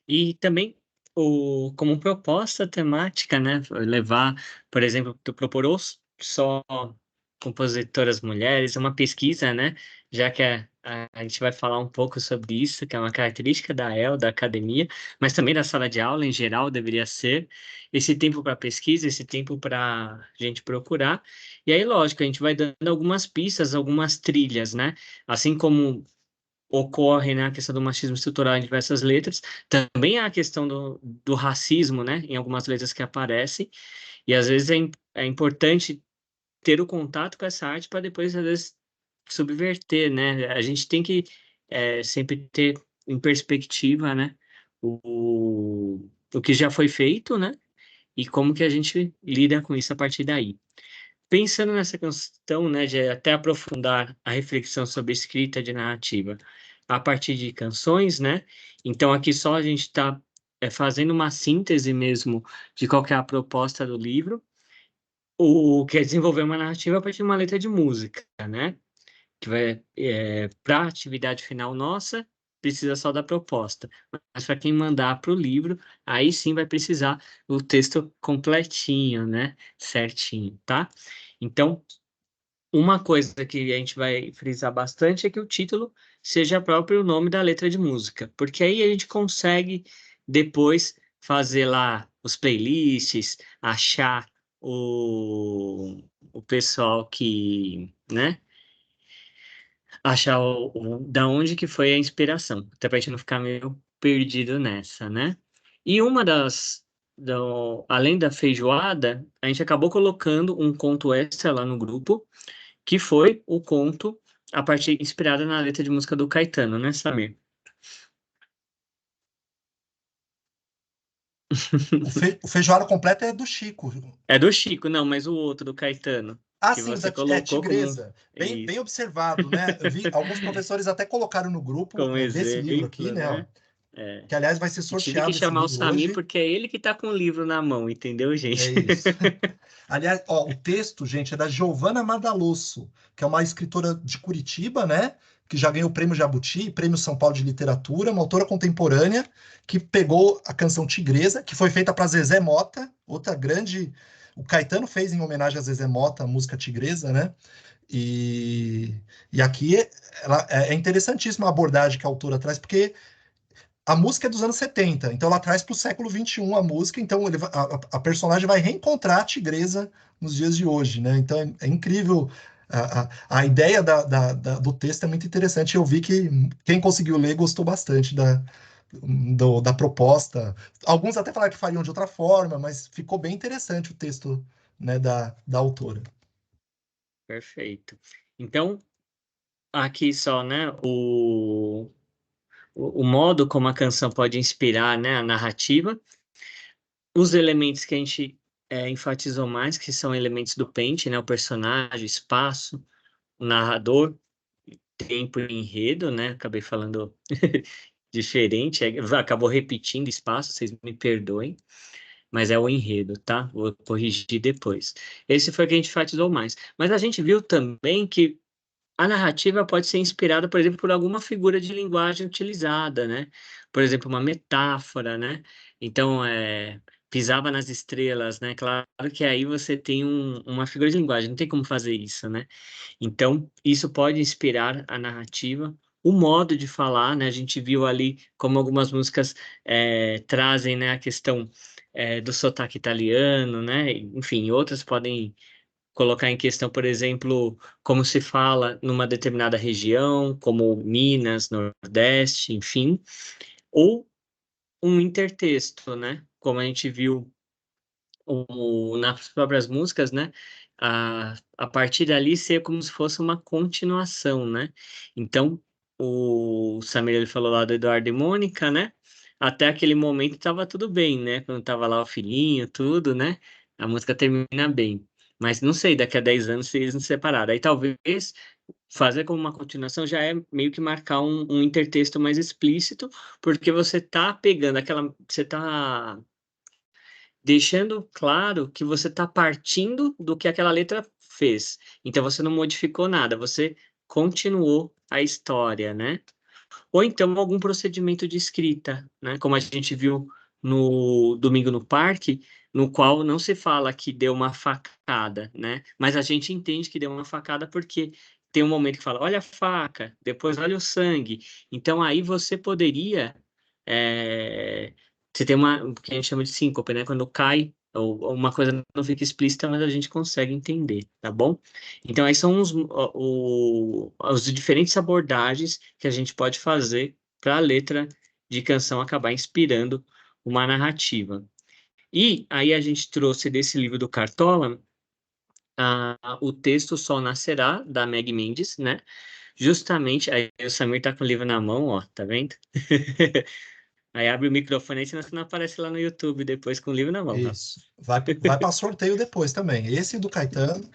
S1: E também, como proposta temática, né, levar, por exemplo, tu propor só compositoras mulheres, uma pesquisa, né, já que a gente vai falar um pouco sobre isso, que é uma característica da academia, mas também da sala de aula em geral deveria ser esse tempo para pesquisa, esse tempo para a gente procurar. E aí, lógico, a gente vai dando algumas pistas, algumas trilhas, né, assim como ocorre, né, a questão do machismo estrutural em diversas letras, também há a questão do racismo, né, em algumas letras que aparecem, e às vezes é importante ter o contato com essa arte para depois, às vezes, subverter, né, a gente tem que sempre ter em perspectiva, né, o que já foi feito, né, e como que a gente lida com isso a partir daí. Pensando nessa questão, né, de até aprofundar a reflexão sobre escrita de narrativa a partir de canções, né? Então aqui só a gente está fazendo uma síntese mesmo de qual que é a proposta do livro, o que é desenvolver uma narrativa a partir de uma letra de música, né? Que vai para a atividade final nossa precisa só da proposta, mas para quem mandar para o livro, aí sim vai precisar o texto completinho, né? Certinho, tá? Então, uma coisa que a gente vai frisar bastante é que o título seja próprio o nome da letra de música, porque aí a gente consegue depois fazer lá os playlists, achar o pessoal que, né, achar da onde que foi a inspiração, até para a gente não ficar meio perdido nessa, né? E uma além da feijoada, a gente acabou colocando um conto extra lá no grupo, que foi o conto a partir inspirada na letra de música do Caetano, né, Samir?
S2: O feijoada completo é do Chico.
S1: É do Chico, não, mas o outro do Caetano,
S2: Ah,
S1: que
S2: sim,
S1: você colocou como
S2: Tigresa. Bem observado, né? Eu vi alguns professores até colocaram no grupo
S1: como
S2: desse livro aqui,
S1: exemplo,
S2: né? Ó,
S1: né? É.
S2: que, aliás, vai ser
S1: E tive que
S2: sorteado esse
S1: chamar o
S2: livro
S1: Samir
S2: hoje.
S1: porque é ele que tá com o livro na mão, entendeu,
S2: É
S1: gente?
S2: isso. Aliás, ó, o texto, gente, é da Giovanna Madalosso, que é uma escritora de Curitiba, né? Que já ganhou o Prêmio Jabuti, Prêmio São Paulo de Literatura, uma autora contemporânea, que pegou a canção Tigresa, que foi feita para Zezé Mota, outra grande. O Caetano fez em homenagem a Zezé Mota a música Tigresa, né? E aqui é interessantíssima a abordagem que a autora traz, porque a música é dos anos 70, então ela traz para o século XXI a música, então a personagem vai reencontrar a tigresa nos dias de hoje, né? Então é incrível, a ideia do texto é muito interessante, eu vi que quem conseguiu ler gostou bastante da proposta. Alguns até falaram que fariam de outra forma, mas ficou bem interessante o texto, né, da autora.
S1: Perfeito. Então, aqui só, né, o modo como a canção pode inspirar, né, a narrativa, os elementos que a gente enfatizou mais, que são elementos do pente, né, o personagem, espaço, o narrador, tempo e enredo, né, acabei falando diferente, acabou repetindo espaço, vocês me perdoem, mas é o enredo, tá? Vou corrigir depois. Esse foi o que a gente enfatizou mais. Mas a gente viu também que a narrativa pode ser inspirada, por exemplo, por alguma figura de linguagem utilizada, né? Por exemplo, uma metáfora, né? Então, pisava nas estrelas, né? Claro que aí você tem uma figura de linguagem, não tem como fazer isso, né? Então, isso pode inspirar a narrativa. O modo de falar, né? A gente viu ali como algumas músicas trazem, né, a questão do sotaque italiano, né? Enfim, outras podem colocar em questão, por exemplo, como se fala numa determinada região, como Minas, Nordeste, enfim, ou um intertexto, né? Como a gente viu nas próprias músicas, né? A partir dali ser como se fosse uma continuação, né? Então, o Samir ele falou lá do Eduardo e Mônica, né? Até aquele momento estava tudo bem, né? Quando tava lá o filhinho, tudo, né? A música termina bem. Mas não sei, daqui a 10 anos se eles não se separaram. Aí talvez fazer como uma continuação já é meio que marcar um intertexto mais explícito, porque você tá pegando aquela. Você tá deixando claro que você está partindo do que aquela letra fez. Então você não modificou nada, você continuou a história, né? Ou então algum procedimento de escrita, né? Como a gente viu no Domingo no Parque, no qual não se fala que deu uma facada, né? Mas a gente entende que deu uma facada porque tem um momento que fala, olha a faca, depois olha o sangue. Então aí você poderia você tem o que a gente chama de síncope, né? Quando cai, ou uma coisa não fica explícita, mas a gente consegue entender, tá bom? Então, aí são os diferentes abordagens que a gente pode fazer para a letra de canção acabar inspirando uma narrativa. E aí a gente trouxe desse livro do Cartola o texto O Sol Nascerá, da Meg Mendes, né? Justamente, aí o Samir tá com o livro na mão, ó, tá vendo? Aí abre o microfone aí, senão você não aparece lá no YouTube depois com o livro na mão, tá?
S2: Isso. Vai para sorteio depois também. Esse do Caetano.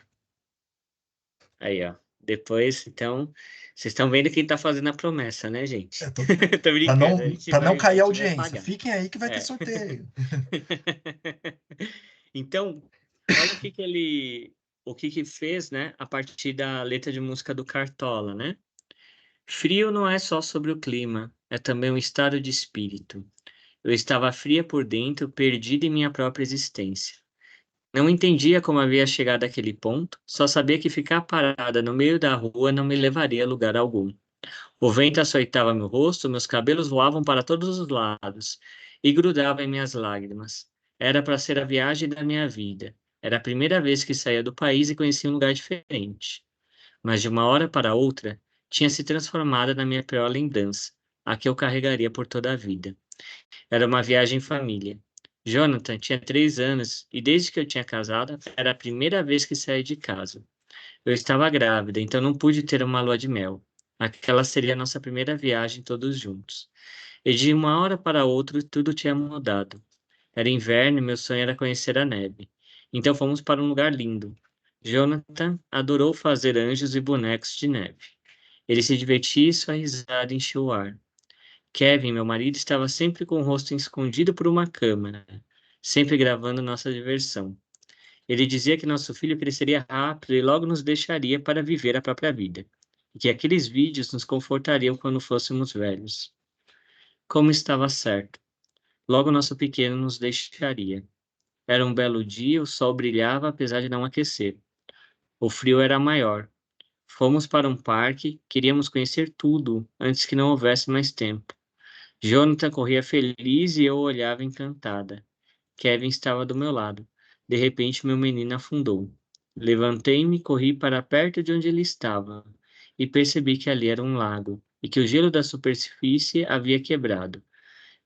S1: Aí, ó. Depois, então, vocês estão vendo quem tá fazendo a promessa, né, gente?
S2: É,
S1: Tô brincando,
S2: para não
S1: a
S2: cair a
S1: gente vai
S2: audiência.
S1: pagar.
S2: Fiquem aí que vai ter
S1: É.
S2: sorteio.
S1: Então, olha o que que fez, né, a partir da letra de música do Cartola, né? Frio não é só sobre o clima, é também um estado de espírito. Eu estava fria por dentro, perdida em minha própria existência. Não entendia como havia chegado àquele ponto, só sabia que ficar parada no meio da rua não me levaria a lugar algum. O vento açoitava meu rosto, meus cabelos voavam para todos os lados e grudavam em minhas lágrimas. Era para ser a viagem da minha vida. Era a primeira vez que saía do país e conhecia um lugar diferente. Mas de uma hora para outra, tinha se transformado na minha pior lembrança, a que eu carregaria por toda a vida. Era uma viagem em família. Jonathan tinha 3 anos e desde que eu tinha casado, era a primeira vez que saí de casa. Eu estava grávida, então não pude ter uma lua de mel. Aquela seria a nossa primeira viagem todos juntos. E de uma hora para outra, tudo tinha mudado. Era inverno e meu sonho era conhecer a neve. Então fomos para um lugar lindo. Jonathan adorou fazer anjos e bonecos de neve. Ele se divertia e sua risada encheu o ar. Kevin, meu marido, estava sempre com o rosto escondido por uma câmera, sempre gravando nossa diversão. Ele dizia que nosso filho cresceria rápido e logo nos deixaria para viver a própria vida, e que aqueles vídeos nos confortariam quando fôssemos velhos. Como estava certo. Logo nosso pequeno nos deixaria. Era um belo dia, o sol brilhava apesar de não aquecer. O frio era maior. Fomos para um parque, queríamos conhecer tudo antes que não houvesse mais tempo. Jonathan corria feliz e eu olhava encantada. Kevin estava do meu lado. De repente, meu menino afundou. Levantei-me e corri para perto de onde ele estava, e percebi que ali era um lago, e que o gelo da superfície havia quebrado.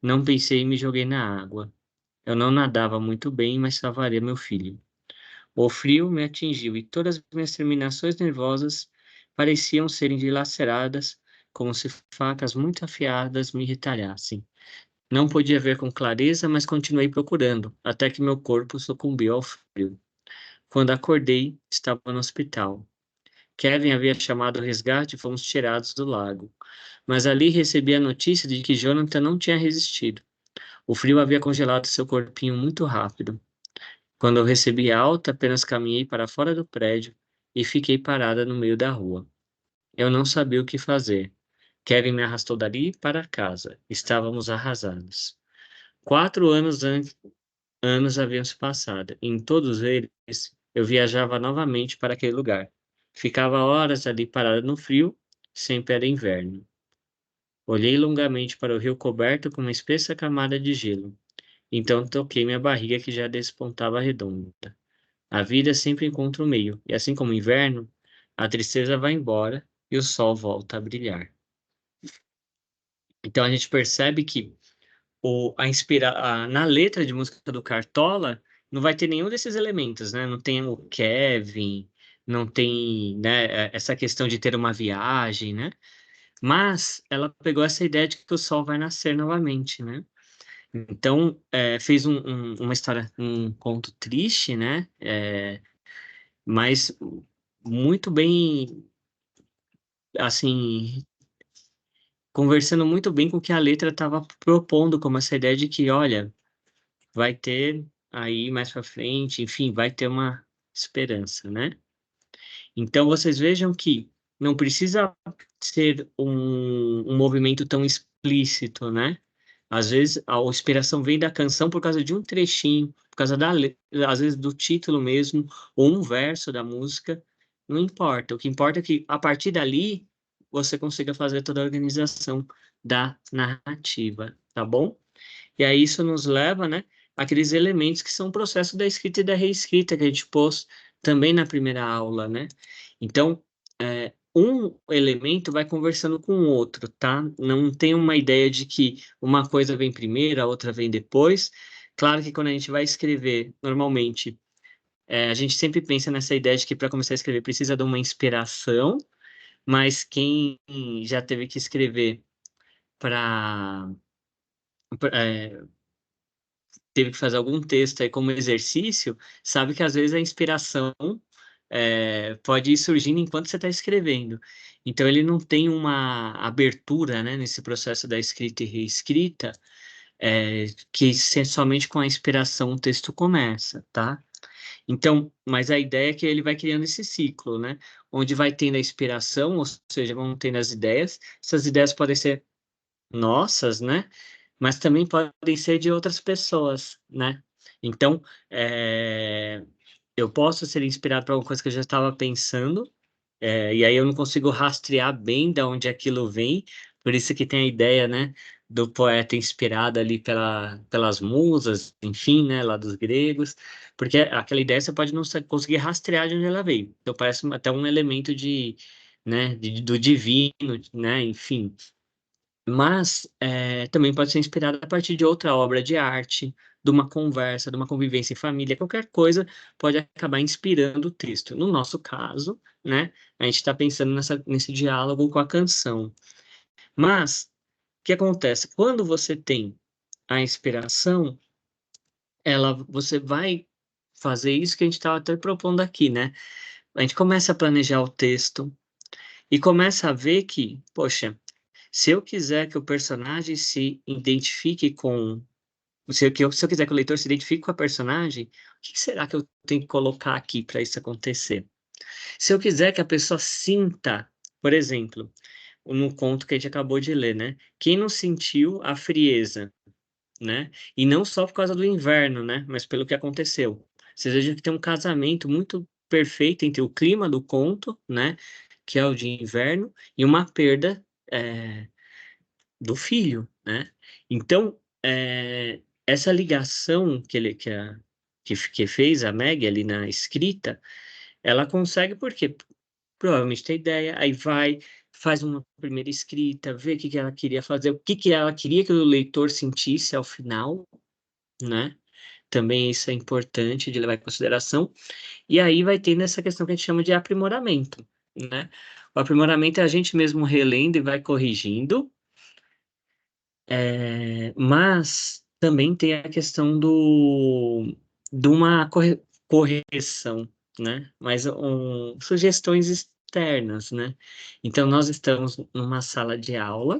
S1: Não pensei e me joguei na água. Eu não nadava muito bem, mas salvaria meu filho. O frio me atingiu e todas as minhas terminações nervosas pareciam serem dilaceradas, como se facas muito afiadas me retalhassem. Não podia ver com clareza, mas continuei procurando, até que meu corpo sucumbiu ao frio. Quando acordei, estava no hospital. Kevin havia chamado o resgate e fomos tirados do lago. Mas ali recebi a notícia de que Jonathan não tinha resistido. O frio havia congelado seu corpinho muito rápido. Quando eu recebi a alta, apenas caminhei para fora do prédio e fiquei parada no meio da rua. Eu não sabia o que fazer. Kevin me arrastou dali para casa. Estávamos arrasados. 4 anos anos haviam se passado. Em todos eles, eu viajava novamente para aquele lugar. Ficava horas ali parada no frio, sempre era inverno. Olhei longamente para o rio coberto com uma espessa camada de gelo. Então toquei minha barriga que já despontava redonda. A vida sempre encontra um meio, e assim como o inverno, a tristeza vai embora e o sol volta a brilhar. Então a gente percebe que na letra de música do Cartola não vai ter nenhum desses elementos, né? Não tem o Kevin, não tem, né, essa questão de ter uma viagem, né? Mas ela pegou essa ideia de que o sol vai nascer novamente, né? Então, fez uma história, um conto triste, né? Mas muito bem, assim, conversando muito bem com o que a letra estava propondo, como essa ideia de que, olha, vai ter aí mais para frente, enfim, vai ter uma esperança, né? Então vocês vejam que não precisa ser um movimento tão explícito, né? Às vezes a inspiração vem da canção por causa de um trechinho, por causa às vezes do título mesmo, ou um verso da música, não importa. O que importa é que a partir dali você consiga fazer toda a organização da narrativa, tá bom? E aí isso nos leva, né, àqueles elementos que são o processo da escrita e da reescrita que a gente pôs também na primeira aula, né? Então, um elemento vai conversando com o outro, tá? Não tem uma ideia de que uma coisa vem primeiro, a outra vem depois. Claro que quando a gente vai escrever, normalmente, a gente sempre pensa nessa ideia de que para começar a escrever precisa de uma inspiração, mas quem já teve que escrever para teve que fazer algum texto aí como exercício, sabe que às vezes a inspiração pode ir surgindo enquanto você está escrevendo. Então ele não tem uma abertura, né, nesse processo da escrita e reescrita, que somente com a inspiração o texto começa, tá? Então, mas a ideia é que ele vai criando esse ciclo, né? Onde vai tendo a inspiração, ou seja, vão tendo as ideias. Essas ideias podem ser nossas, né? Mas também podem ser de outras pessoas, né? Então, eu posso ser inspirado por alguma coisa que eu já estava pensando, e aí eu não consigo rastrear bem de onde aquilo vem, por isso que tem a ideia, né, do poeta inspirado ali pelas musas, enfim, né, lá dos gregos, porque aquela ideia você pode não conseguir rastrear de onde ela veio. Então parece até um elemento né, do divino, né, enfim. Mas também pode ser inspirado a partir de outra obra de arte, de uma conversa, de uma convivência em família, qualquer coisa pode acabar inspirando o texto. No nosso caso, né, a gente está pensando nesse diálogo com a canção. Mas, o que acontece? Quando você tem a inspiração, você vai fazer isso que a gente estava até propondo aqui, né? A gente começa a planejar o texto e começa a ver que, poxa, se eu quiser que o personagem se identifique com. Se eu quiser que o leitor se identifique com a personagem, o que será que eu tenho que colocar aqui para isso acontecer? Se eu quiser que a pessoa sinta, por exemplo, no conto que a gente acabou de ler, né? Quem não sentiu a frieza, né? E não só por causa do inverno, né? Mas pelo que aconteceu. Vocês vejam que tem um casamento muito perfeito entre o clima do conto, né? Que é o de inverno, e uma perda. do filho, né? Então, essa ligação que fez a Meg ali na escrita, ela consegue porque provavelmente tem ideia, aí vai, faz uma primeira escrita, vê o que ela queria fazer, o que ela queria que o leitor sentisse ao final, né? Também isso é importante de levar em consideração. E aí vai tendo essa questão que a gente chama de aprimoramento, né? O aprimoramento é a gente mesmo relendo e vai corrigindo, mas também tem a questão de uma correção, né? Mas sugestões externas, né? Então, nós estamos numa sala de aula,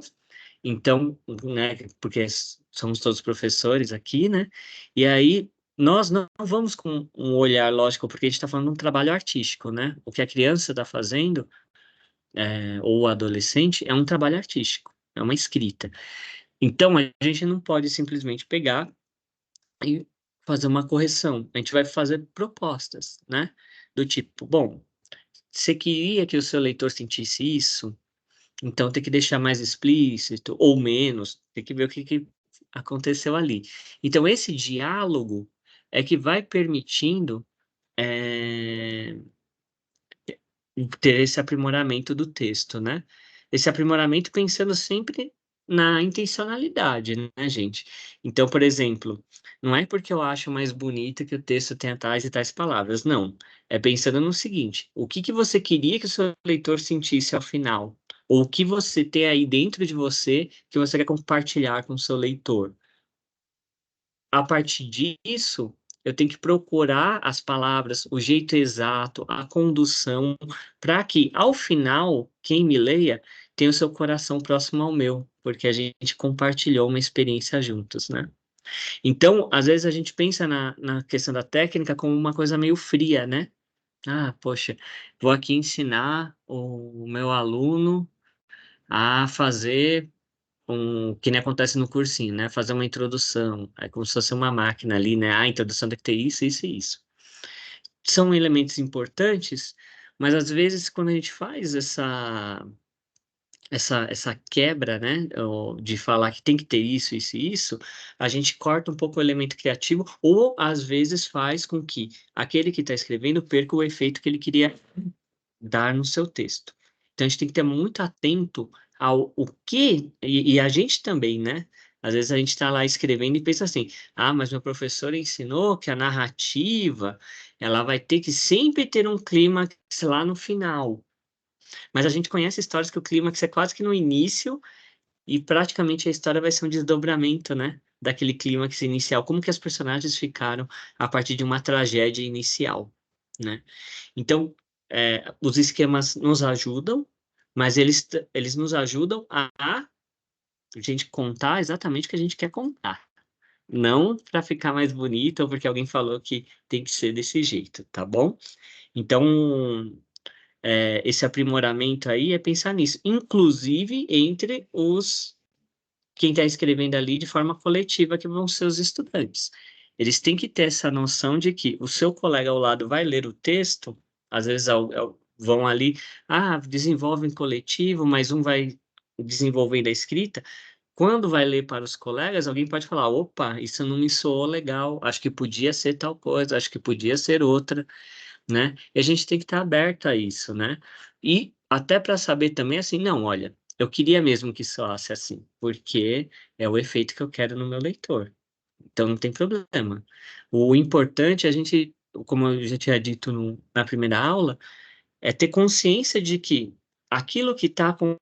S1: então, né, porque somos todos professores aqui, né? E aí, nós não vamos com um olhar lógico, porque a gente está falando de um trabalho artístico, né? O que a criança está fazendo, ou o adolescente, é um trabalho artístico, é uma escrita. Então, a gente não pode simplesmente pegar e fazer uma correção. A gente vai fazer propostas, né? Do tipo, bom, você queria que o seu leitor sentisse isso? Então tem que deixar mais explícito ou menos, tem que ver o que aconteceu ali. Então, esse diálogo é que vai permitindo ter esse aprimoramento do texto, né? Esse aprimoramento pensando sempre na intencionalidade, né, gente? Então, por exemplo, não é porque eu acho mais bonito que o texto tenha tais e tais palavras, não. É pensando no seguinte: o que você queria que o seu leitor sentisse ao final? Ou o que você tem aí dentro de você que você quer compartilhar com o seu leitor? A partir disso, eu tenho que procurar as palavras, o jeito exato, a condução, para que, ao final, quem me leia tenha o seu coração próximo ao meu, porque a gente compartilhou uma experiência juntos, né? Então, às vezes a gente pensa na questão da técnica como uma coisa meio fria, né? Ah, poxa, vou aqui ensinar o meu aluno a fazer que nem acontece no cursinho, né? Fazer uma introdução, é como se fosse uma máquina ali, né? A introdução tem que ter isso, isso e isso. São elementos importantes, mas às vezes quando a gente faz essa quebra, né? De falar que tem que ter isso, isso e isso, a gente corta um pouco o elemento criativo, ou às vezes faz com que aquele que está escrevendo perca o efeito que ele queria dar no seu texto. Então, a gente tem que ter muito atento ao o que, e a gente também, né? Às vezes a gente está lá escrevendo e pensa assim, mas meu professor ensinou que a narrativa, ela vai ter que sempre ter um clímax lá no final. Mas a gente conhece histórias que o clímax é quase que no início e praticamente a história vai ser um desdobramento, né? Daquele clímax inicial. Como que as personagens ficaram a partir de uma tragédia inicial, né? Então, os esquemas nos ajudam, mas eles nos ajudam a gente contar exatamente o que a gente quer contar. Não para ficar mais bonito ou porque alguém falou que tem que ser desse jeito, tá bom? Então, esse aprimoramento aí é pensar nisso, inclusive entre quem está escrevendo ali de forma coletiva, que vão ser os estudantes. Eles têm que ter essa noção de que o seu colega ao lado vai ler o texto, às vezes vão ali, desenvolvem coletivo, mas um vai desenvolvendo a escrita. Quando vai ler para os colegas, alguém pode falar: opa, isso não me soou legal, acho que podia ser tal coisa, acho que podia ser outra, né? E a gente tem que estar aberto a isso, né? E até para saber também assim, não, olha, eu queria mesmo que soasse assim, porque é o efeito que eu quero no meu leitor. Então não tem problema. O importante é a gente, como eu já tinha dito na primeira aula, é ter consciência de que aquilo que está com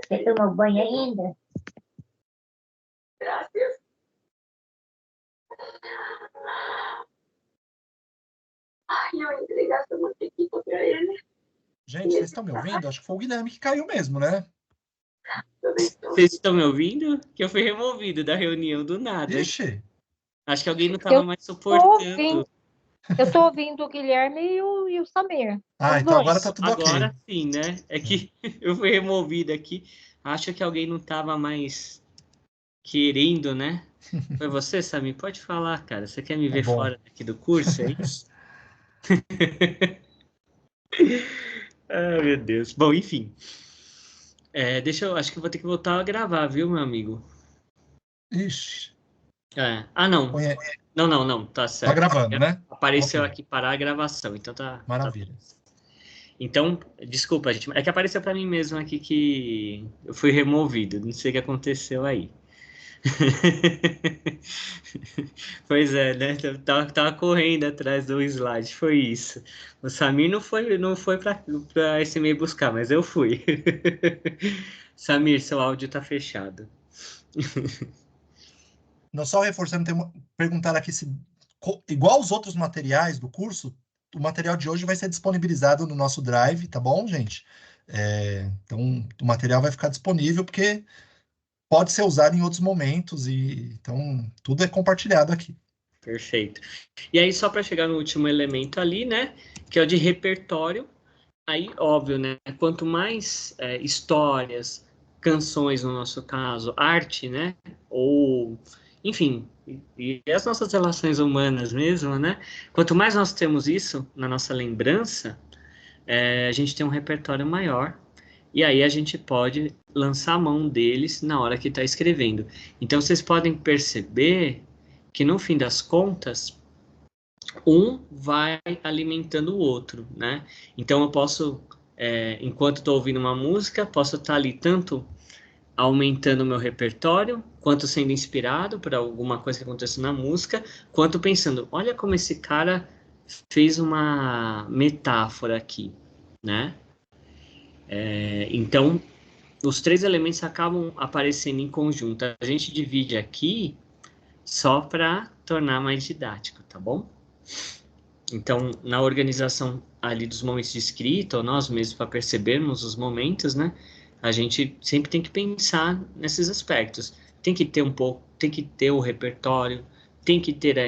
S5: Você tomou banho ainda?
S3: Graças. Eu entreguei essa mantequilla para ele.
S2: Gente, vocês estão me ouvindo? Acho que foi o Guilherme que caiu mesmo, né?
S1: Vocês estão me ouvindo? Que eu fui removido da reunião do nada.
S2: Ixi.
S1: Acho que alguém não estava mais
S5: Tô
S1: suportando.
S5: ouvindo. Eu tô ouvindo o Guilherme e o Samir.
S2: Ah,
S5: Os
S2: então
S5: dois.
S2: agora tá tudo
S1: Agora
S2: ok.
S1: sim, né? É que eu fui removido aqui. Acho que alguém não estava mais querendo, né? Foi você, Samir? Pode falar, cara. Você quer me
S2: Tá
S1: ver
S2: bom.
S1: fora aqui do curso, é isso? Ah, meu Deus. Bom, enfim. Acho que eu vou ter que voltar a gravar, viu, meu amigo?
S2: Ixi,
S1: Não.
S2: põe aí.
S1: Não, tá
S2: Tá
S1: certo.
S2: gravando, né?
S1: Apareceu
S2: Ok,
S1: aqui parar a gravação, então tá.
S2: maravilha.
S1: Então, desculpa, gente. É que apareceu pra mim mesmo aqui que eu fui removido. Não sei o que aconteceu aí. Pois é, né? Eu tava correndo atrás do slide, foi isso. O Samir não foi para esse e-mail buscar, mas eu fui. Samir, seu áudio tá fechado.
S2: Não, só reforçando, perguntar aqui se, igual os outros materiais do curso, o material de hoje vai ser disponibilizado no nosso Drive, tá bom, gente? Então, o material vai ficar disponível porque pode ser usado em outros momentos e então tudo é compartilhado aqui.
S1: Perfeito. E aí, só para chegar no último elemento ali, né? Que é o de repertório. Aí, óbvio, né? Quanto mais histórias, canções, no nosso caso, arte, né? Ou, enfim, e as nossas relações humanas mesmo, né? Quanto mais nós temos isso na nossa lembrança, a gente tem um repertório maior. E aí a gente pode lançar a mão deles na hora que está escrevendo. Então, vocês podem perceber que, no fim das contas, um vai alimentando o outro, né? Então eu posso, enquanto estou ouvindo uma música, posso estar ali tanto aumentando o meu repertório, quanto sendo inspirado por alguma coisa que aconteceu na música, quanto pensando, olha como esse cara fez uma metáfora aqui, né? Então, os três elementos acabam aparecendo em conjunto. A gente divide aqui só para tornar mais didático, tá bom? Então, na organização ali dos momentos de escrita, ou nós mesmos para percebermos os momentos, né? A gente sempre tem que pensar nesses aspectos. Tem que ter um pouco, tem que ter o repertório, tem que ter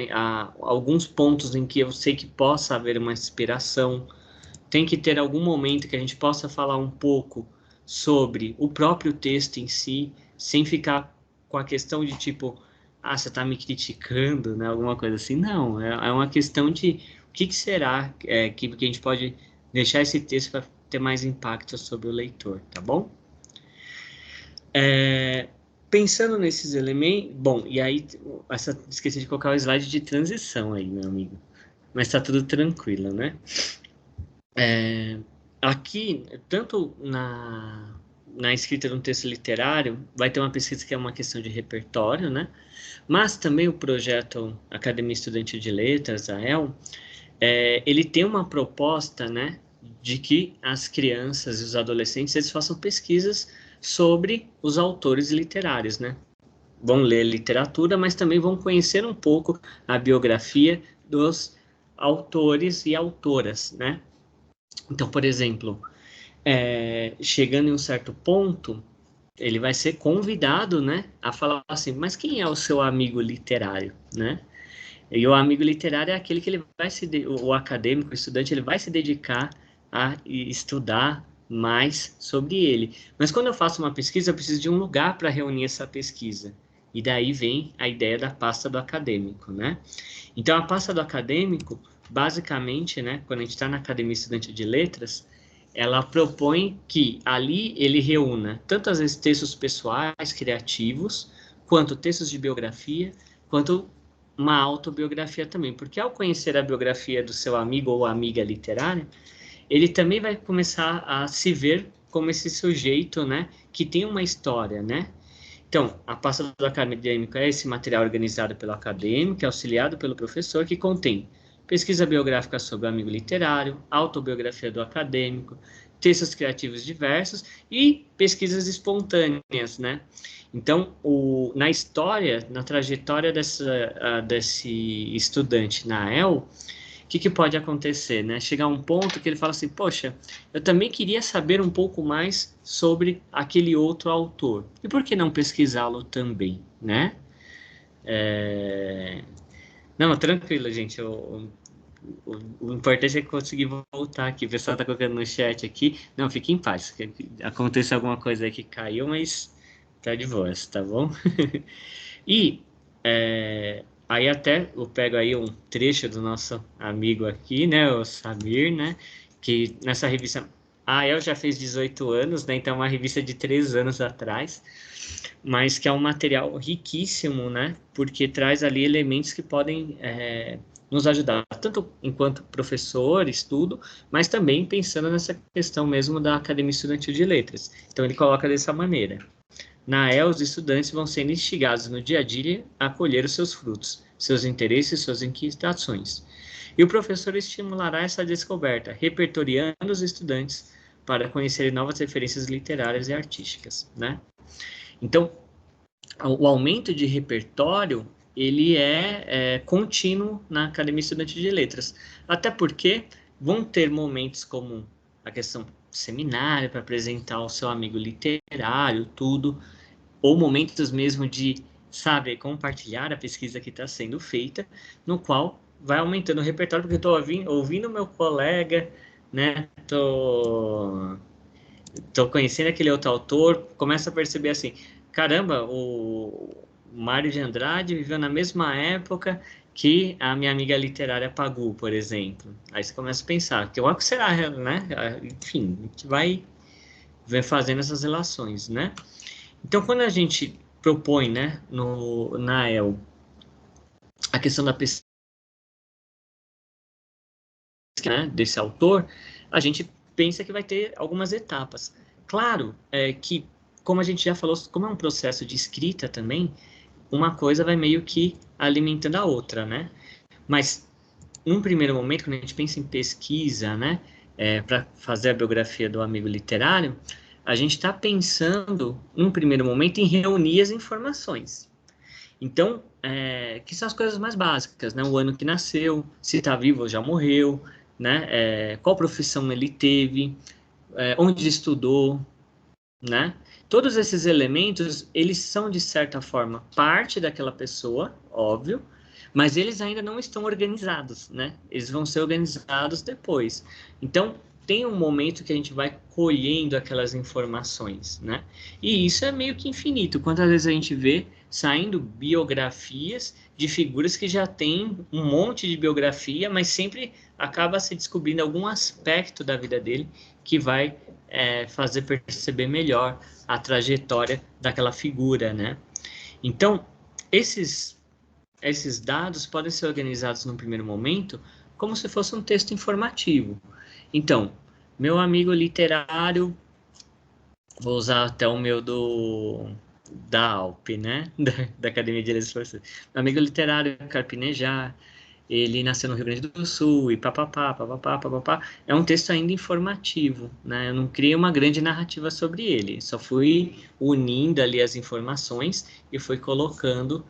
S1: alguns pontos em que eu sei que possa haver uma inspiração, tem que ter algum momento que a gente possa falar um pouco sobre o próprio texto em si, sem ficar com a questão de tipo, você está me criticando, né? Alguma coisa assim. Não, é uma questão de o que será que a gente pode deixar esse texto para ter mais impacto sobre o leitor, tá bom? Pensando nesses elementos, bom, e aí esqueci de colocar o slide de transição aí, meu amigo, mas tá tudo tranquilo, né? Aqui, tanto na escrita de um texto literário, vai ter uma pesquisa que é uma questão de repertório, né? Mas também o projeto Academia Estudantil de Letras, a AEL, ele tem uma proposta, né, de que as crianças e os adolescentes eles façam pesquisas sobre os autores literários, né? Vão ler literatura, mas também vão conhecer um pouco a biografia dos autores e autoras, né? Então, por exemplo, chegando em um certo ponto, ele vai ser convidado, né, a falar assim, mas quem é o seu amigo literário, né? E o amigo literário é aquele que ele vai o acadêmico, o estudante, ele vai se dedicar a estudar mais sobre ele. Mas quando eu faço uma pesquisa, eu preciso de um lugar para reunir essa pesquisa. E daí vem a ideia da pasta do acadêmico, né? Então, a pasta do acadêmico, basicamente, né, quando a gente está na Academia Estudante de Letras, ela propõe que ali ele reúna tanto às vezes textos pessoais, criativos, quanto textos de biografia, quanto uma autobiografia também, porque ao conhecer a biografia do seu amigo ou amiga literária, ele também vai começar a se ver como esse sujeito, né, que tem uma história, né? Então, a pasta do acadêmico é esse material organizado pelo acadêmico, auxiliado pelo professor, que contém pesquisa biográfica sobre o amigo literário, autobiografia do acadêmico, textos criativos diversos e pesquisas espontâneas, né? Então, na história, na trajetória desse estudante na AEL, o que pode acontecer, né? Chegar a um ponto que ele fala assim, poxa, eu também queria saber um pouco mais sobre aquele outro autor. E por que não pesquisá-lo também, né? Não, tranquilo, gente. O importante é conseguir voltar aqui. O pessoal tá colocando no chat aqui. Não, fique em paz. Aconteceu alguma coisa aí que caiu, mas tá de boas, tá bom? E Aí até eu pego aí um trecho do nosso amigo aqui, né, o Samir, né, que nessa revista, a El já fez 18 anos, né, então é uma revista de 3 anos atrás, mas que é um material riquíssimo, né, porque traz ali elementos que podem nos ajudar, tanto enquanto professores, tudo, mas também pensando nessa questão mesmo da Academia Estudantil de Letras. Então ele coloca dessa maneira. Na EL, os estudantes vão sendo instigados no dia a dia a colher os seus frutos, seus interesses, suas inquietações. E o professor estimulará essa descoberta, repertoriando os estudantes para conhecerem novas referências literárias e artísticas, né? Então, o aumento de repertório, ele é contínuo na Academia Estudantil de Letras, até porque vão ter momentos como a questão seminário para apresentar o seu amigo literário, tudo, ou momentos mesmo de, sabe, compartilhar a pesquisa que está sendo feita, no qual vai aumentando o repertório, porque eu estou ouvindo meu colega, né, tô conhecendo aquele outro autor, começo a perceber assim, caramba, o Mário de Andrade viveu na mesma época que a minha amiga literária Pagu, por exemplo. Aí você começa a pensar, que o que será, né? Enfim, a gente vai fazendo essas relações, né? Então, quando a gente propõe, né, na EL, a questão da pesquisa, né, desse autor, a gente pensa que vai ter algumas etapas. Claro que, como a gente já falou, como é um processo de escrita também, uma coisa vai meio que alimentando a outra, né? Mas, num primeiro momento, quando a gente pensa em pesquisa, né, para fazer a biografia do amigo literário, a gente está pensando, num primeiro momento, em reunir as informações. Então, que são as coisas mais básicas, né? O ano que nasceu, se está vivo ou já morreu, né? Qual profissão ele teve, onde estudou, né? Todos esses elementos, eles são, de certa forma, parte daquela pessoa, óbvio, mas eles ainda não estão organizados, né? Eles vão ser organizados depois. Então, tem um momento que a gente vai colhendo aquelas informações, né? E isso é meio que infinito. Quantas vezes a gente vê saindo biografias de figuras que já têm um monte de biografia, mas sempre acaba se descobrindo algum aspecto da vida dele que vai fazer perceber melhor a trajetória daquela figura, né? Então, esses dados podem ser organizados num primeiro momento como se fosse um texto informativo. Então, meu amigo literário, vou usar até o meu da Alp, né? Da Academia de Letras. Meu amigo literário, Carpinejar, ele nasceu no Rio Grande do Sul e papapá, papapá, papapá. É um texto ainda informativo, né? Eu não criei uma grande narrativa sobre ele, só fui unindo ali as informações e fui colocando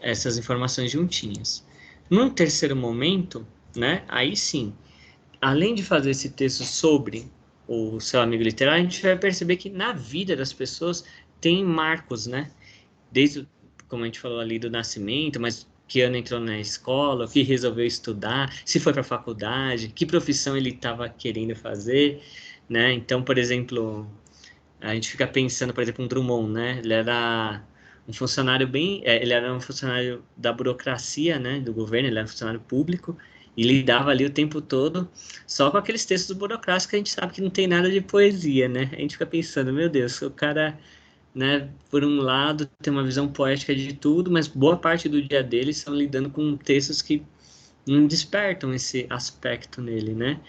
S1: essas informações juntinhas. Num terceiro momento, né? Aí sim, além de fazer esse texto sobre o seu amigo literário, a gente vai perceber que na vida das pessoas tem marcos, né? Desde, como a gente falou ali, do nascimento, mas que ano entrou na escola, o que resolveu estudar, se foi para a faculdade, que profissão ele estava querendo fazer, né? Então, por exemplo, a gente fica pensando, por exemplo, um Drummond, né? Ele era um funcionário ele era um funcionário da burocracia, né? Do governo, ele era um funcionário público, e lidava ali o tempo todo só com aqueles textos burocráticos que a gente sabe que não tem nada de poesia, né? A gente fica pensando, meu Deus, o cara, né, por um lado, tem uma visão poética de tudo, mas boa parte do dia dele estão lidando com textos que não despertam esse aspecto nele, né?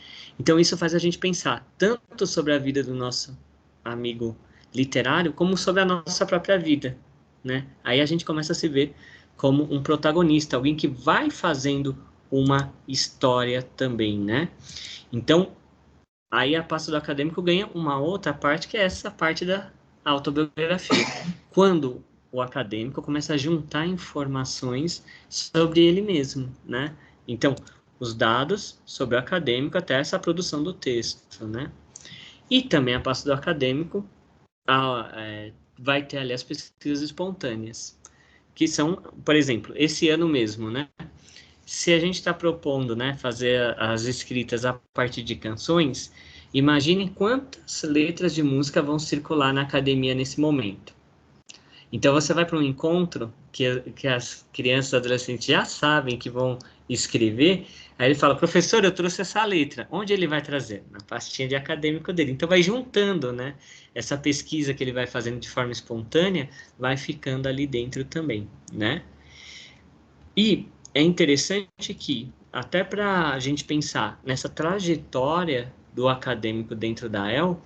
S1: Então isso faz a gente pensar tanto sobre a vida do nosso amigo literário, como sobre a nossa própria vida, né? Aí a gente começa a se ver como um protagonista, alguém que vai fazendo uma história também, né? Então, aí a parte do acadêmico ganha uma outra parte, que é essa parte da autobiografia. Quando o acadêmico começa a juntar informações sobre ele mesmo, né? Então, os dados sobre o acadêmico até essa produção do texto, né? E também a parte do acadêmico vai ter ali as pesquisas espontâneas, que são, por exemplo, esse ano mesmo, né? Se a gente está propondo, né, fazer as escritas a partir de canções, imagine quantas letras de música vão circular na academia nesse momento. Então, você vai para um encontro que as crianças e adolescentes já sabem que vão escrever, aí ele fala, professor, eu trouxe essa letra. Onde ele vai trazer? Na pastinha de acadêmico dele. Então, vai juntando, né? Essa pesquisa que ele vai fazendo de forma espontânea, vai ficando ali dentro também, né? E é interessante que, até para a gente pensar nessa trajetória do acadêmico dentro da EL,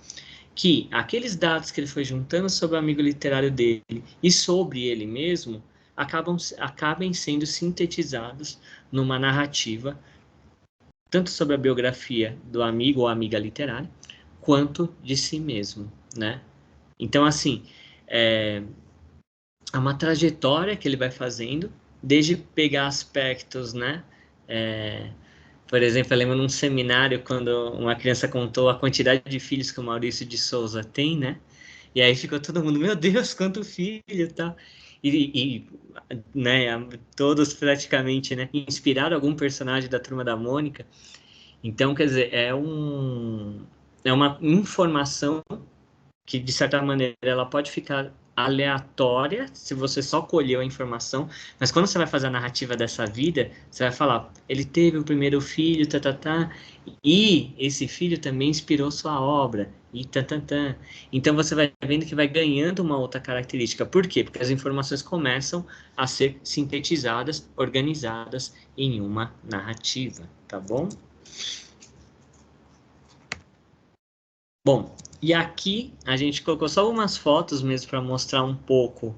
S1: que aqueles dados que ele foi juntando sobre o amigo literário dele e sobre ele mesmo acabem sendo sintetizados numa narrativa, tanto sobre a biografia do amigo ou amiga literária, quanto de si mesmo, né? Então, assim, é uma trajetória que ele vai fazendo, desde pegar aspectos, né? Por exemplo, eu lembro num seminário, quando uma criança contou a quantidade de filhos que o Maurício de Souza tem, né? E aí ficou todo mundo, meu Deus, quanto filho e tal. E né, todos praticamente, né, inspiraram algum personagem da Turma da Mônica. Então, quer dizer, é uma informação que, de certa maneira, ela pode ficar aleatória se você só colheu a informação, mas quando você vai fazer a narrativa dessa vida, você vai falar, ele teve o primeiro filho, e esse filho também inspirou sua obra, e Então você vai vendo que vai ganhando uma outra característica. Por quê? Porque as informações começam a ser sintetizadas, organizadas em uma narrativa, tá bom? Bom, e aqui a gente colocou só umas fotos mesmo para mostrar um pouco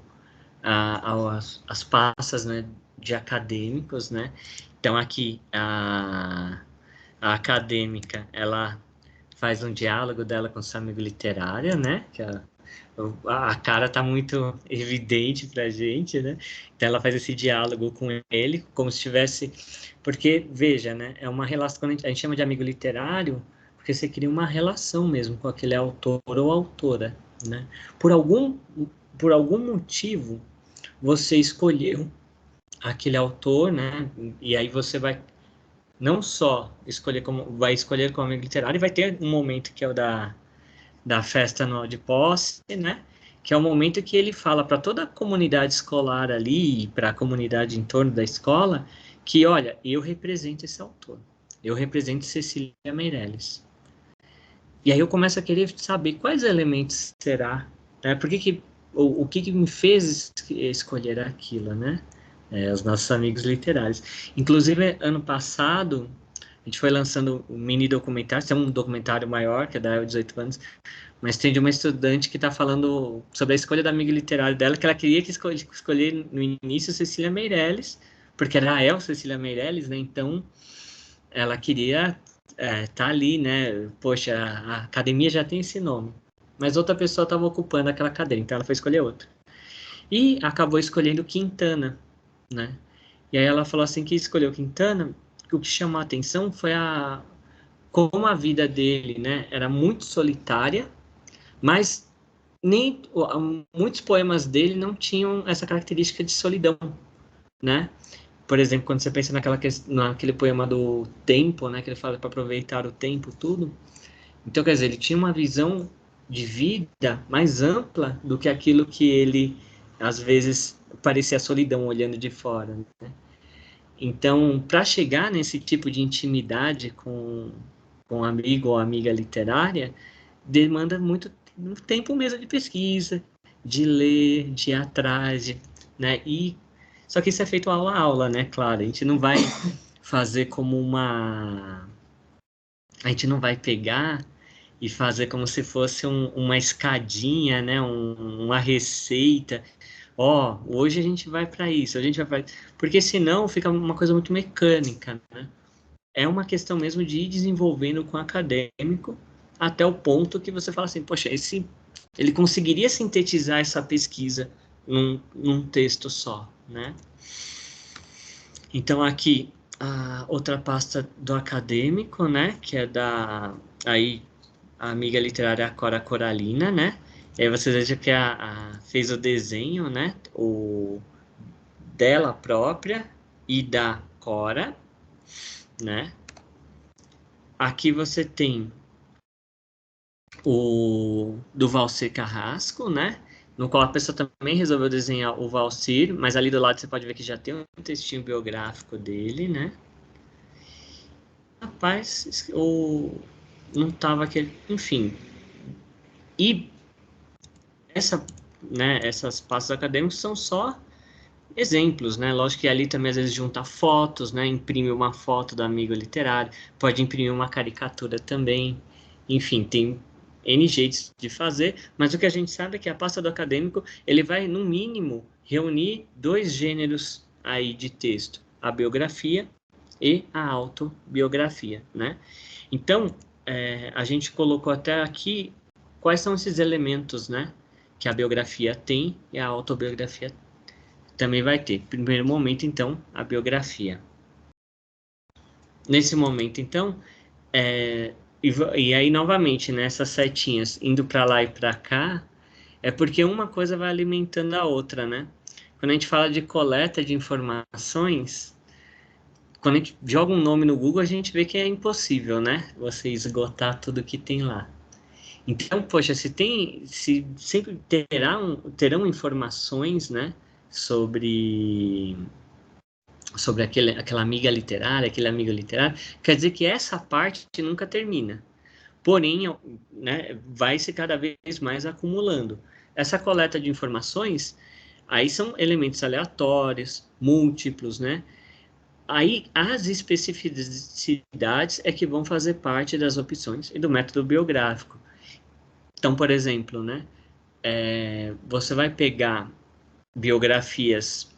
S1: as passas, né, de acadêmicos, né? Então aqui a acadêmica, ela faz um diálogo dela com sua amiga literária, né? Que a cara tá muito evidente pra gente, né? Então ela faz esse diálogo com ele, como se tivesse... Porque, veja, né? É uma relação, quando a gente chama de amigo literário, porque você cria uma relação mesmo com aquele autor ou autora, né? Por algum motivo, você escolheu aquele autor, né? E aí você vai não só vai escolher como amigo literário, e vai ter um momento que é o da festa anual de posse, né? Que é o momento que ele fala para toda a comunidade escolar ali, para a comunidade em torno da escola, que, olha, eu represento esse autor, eu represento Cecília Meirelles. E aí eu começo a querer saber quais elementos será, né? O que me fez escolher aquilo, né? Os nossos amigos literários. Inclusive, ano passado, a gente foi lançando um mini documentário, tem um documentário maior, que é da 18 anos, mas tem de uma estudante que está falando sobre a escolha da amiga literária dela, que ela queria escolher no início Cecília Meirelles, porque era a El Cecília Meirelles, né? Então, ela queria tá ali, né? Poxa, a academia já tem esse nome, mas outra pessoa estava ocupando aquela cadeira, então ela foi escolher outra. E acabou escolhendo Quintana, né? E aí ela falou assim que escolheu Quintana, o que chamou a atenção foi como a vida dele, né, era muito solitária, mas muitos poemas dele não tinham essa característica de solidão, né? Por exemplo, quando você pensa naquele poema do tempo, né, que ele fala para aproveitar o tempo, tudo. Então, quer dizer, ele tinha uma visão de vida mais ampla do que aquilo que ele, às vezes, parecia solidão olhando de fora, né? Então, para chegar nesse tipo de intimidade com um amigo ou amiga literária, demanda muito tempo mesmo de pesquisa, de ler, de ir atrás, né? Só que isso é feito aula a aula, né? Claro, a gente não vai fazer como a gente não vai pegar e fazer como se fosse uma escadinha, né? Uma receita. Ó, hoje a gente vai para isso, a gente vai porque senão fica uma coisa muito mecânica, né? É uma questão mesmo de ir desenvolvendo com o acadêmico até o ponto que você fala assim, poxa, ele conseguiria sintetizar essa pesquisa num texto só, né? Então aqui a outra pasta do acadêmico, né, que é aí a amiga literária Cora Coralina, né? E aí vocês vejam que fez o desenho, né, dela própria e da Cora, né? Aqui você tem o do Valcer Carrasco, né? no qual a pessoa também resolveu desenhar o Valcir, mas ali do lado você pode ver que já tem um textinho biográfico dele, né? Rapaz, não tava aquele... Enfim. E essas pastas acadêmicos são só exemplos, né? Lógico que ali também às vezes junta fotos, né? Imprime uma foto do amigo literário, pode imprimir uma caricatura também. Enfim, tem N jeitos de fazer, mas o que a gente sabe é que a pasta do acadêmico, ele vai, no mínimo, reunir 2 gêneros aí de texto, a biografia e a autobiografia, né? Então, a gente colocou até aqui quais são esses elementos, né? Que a biografia tem e a autobiografia também vai ter. Primeiro momento, então, a biografia. Nesse momento, então, e aí, novamente, nessas setinhas indo para lá e para cá, é porque uma coisa vai alimentando a outra, né? Quando a gente fala de coleta de informações, quando a gente joga um nome no Google, a gente vê que é impossível, né? Você esgotar tudo que tem lá. Então, poxa, se sempre terão informações, né? Sobre aquela amiga literária, aquele amigo literário, quer dizer que essa parte nunca termina. Porém, né, vai se cada vez mais acumulando. Essa coleta de informações, aí são elementos aleatórios, múltiplos, né? Aí as especificidades é que vão fazer parte das opções e do método biográfico. Então, por exemplo, né, você vai pegar biografias,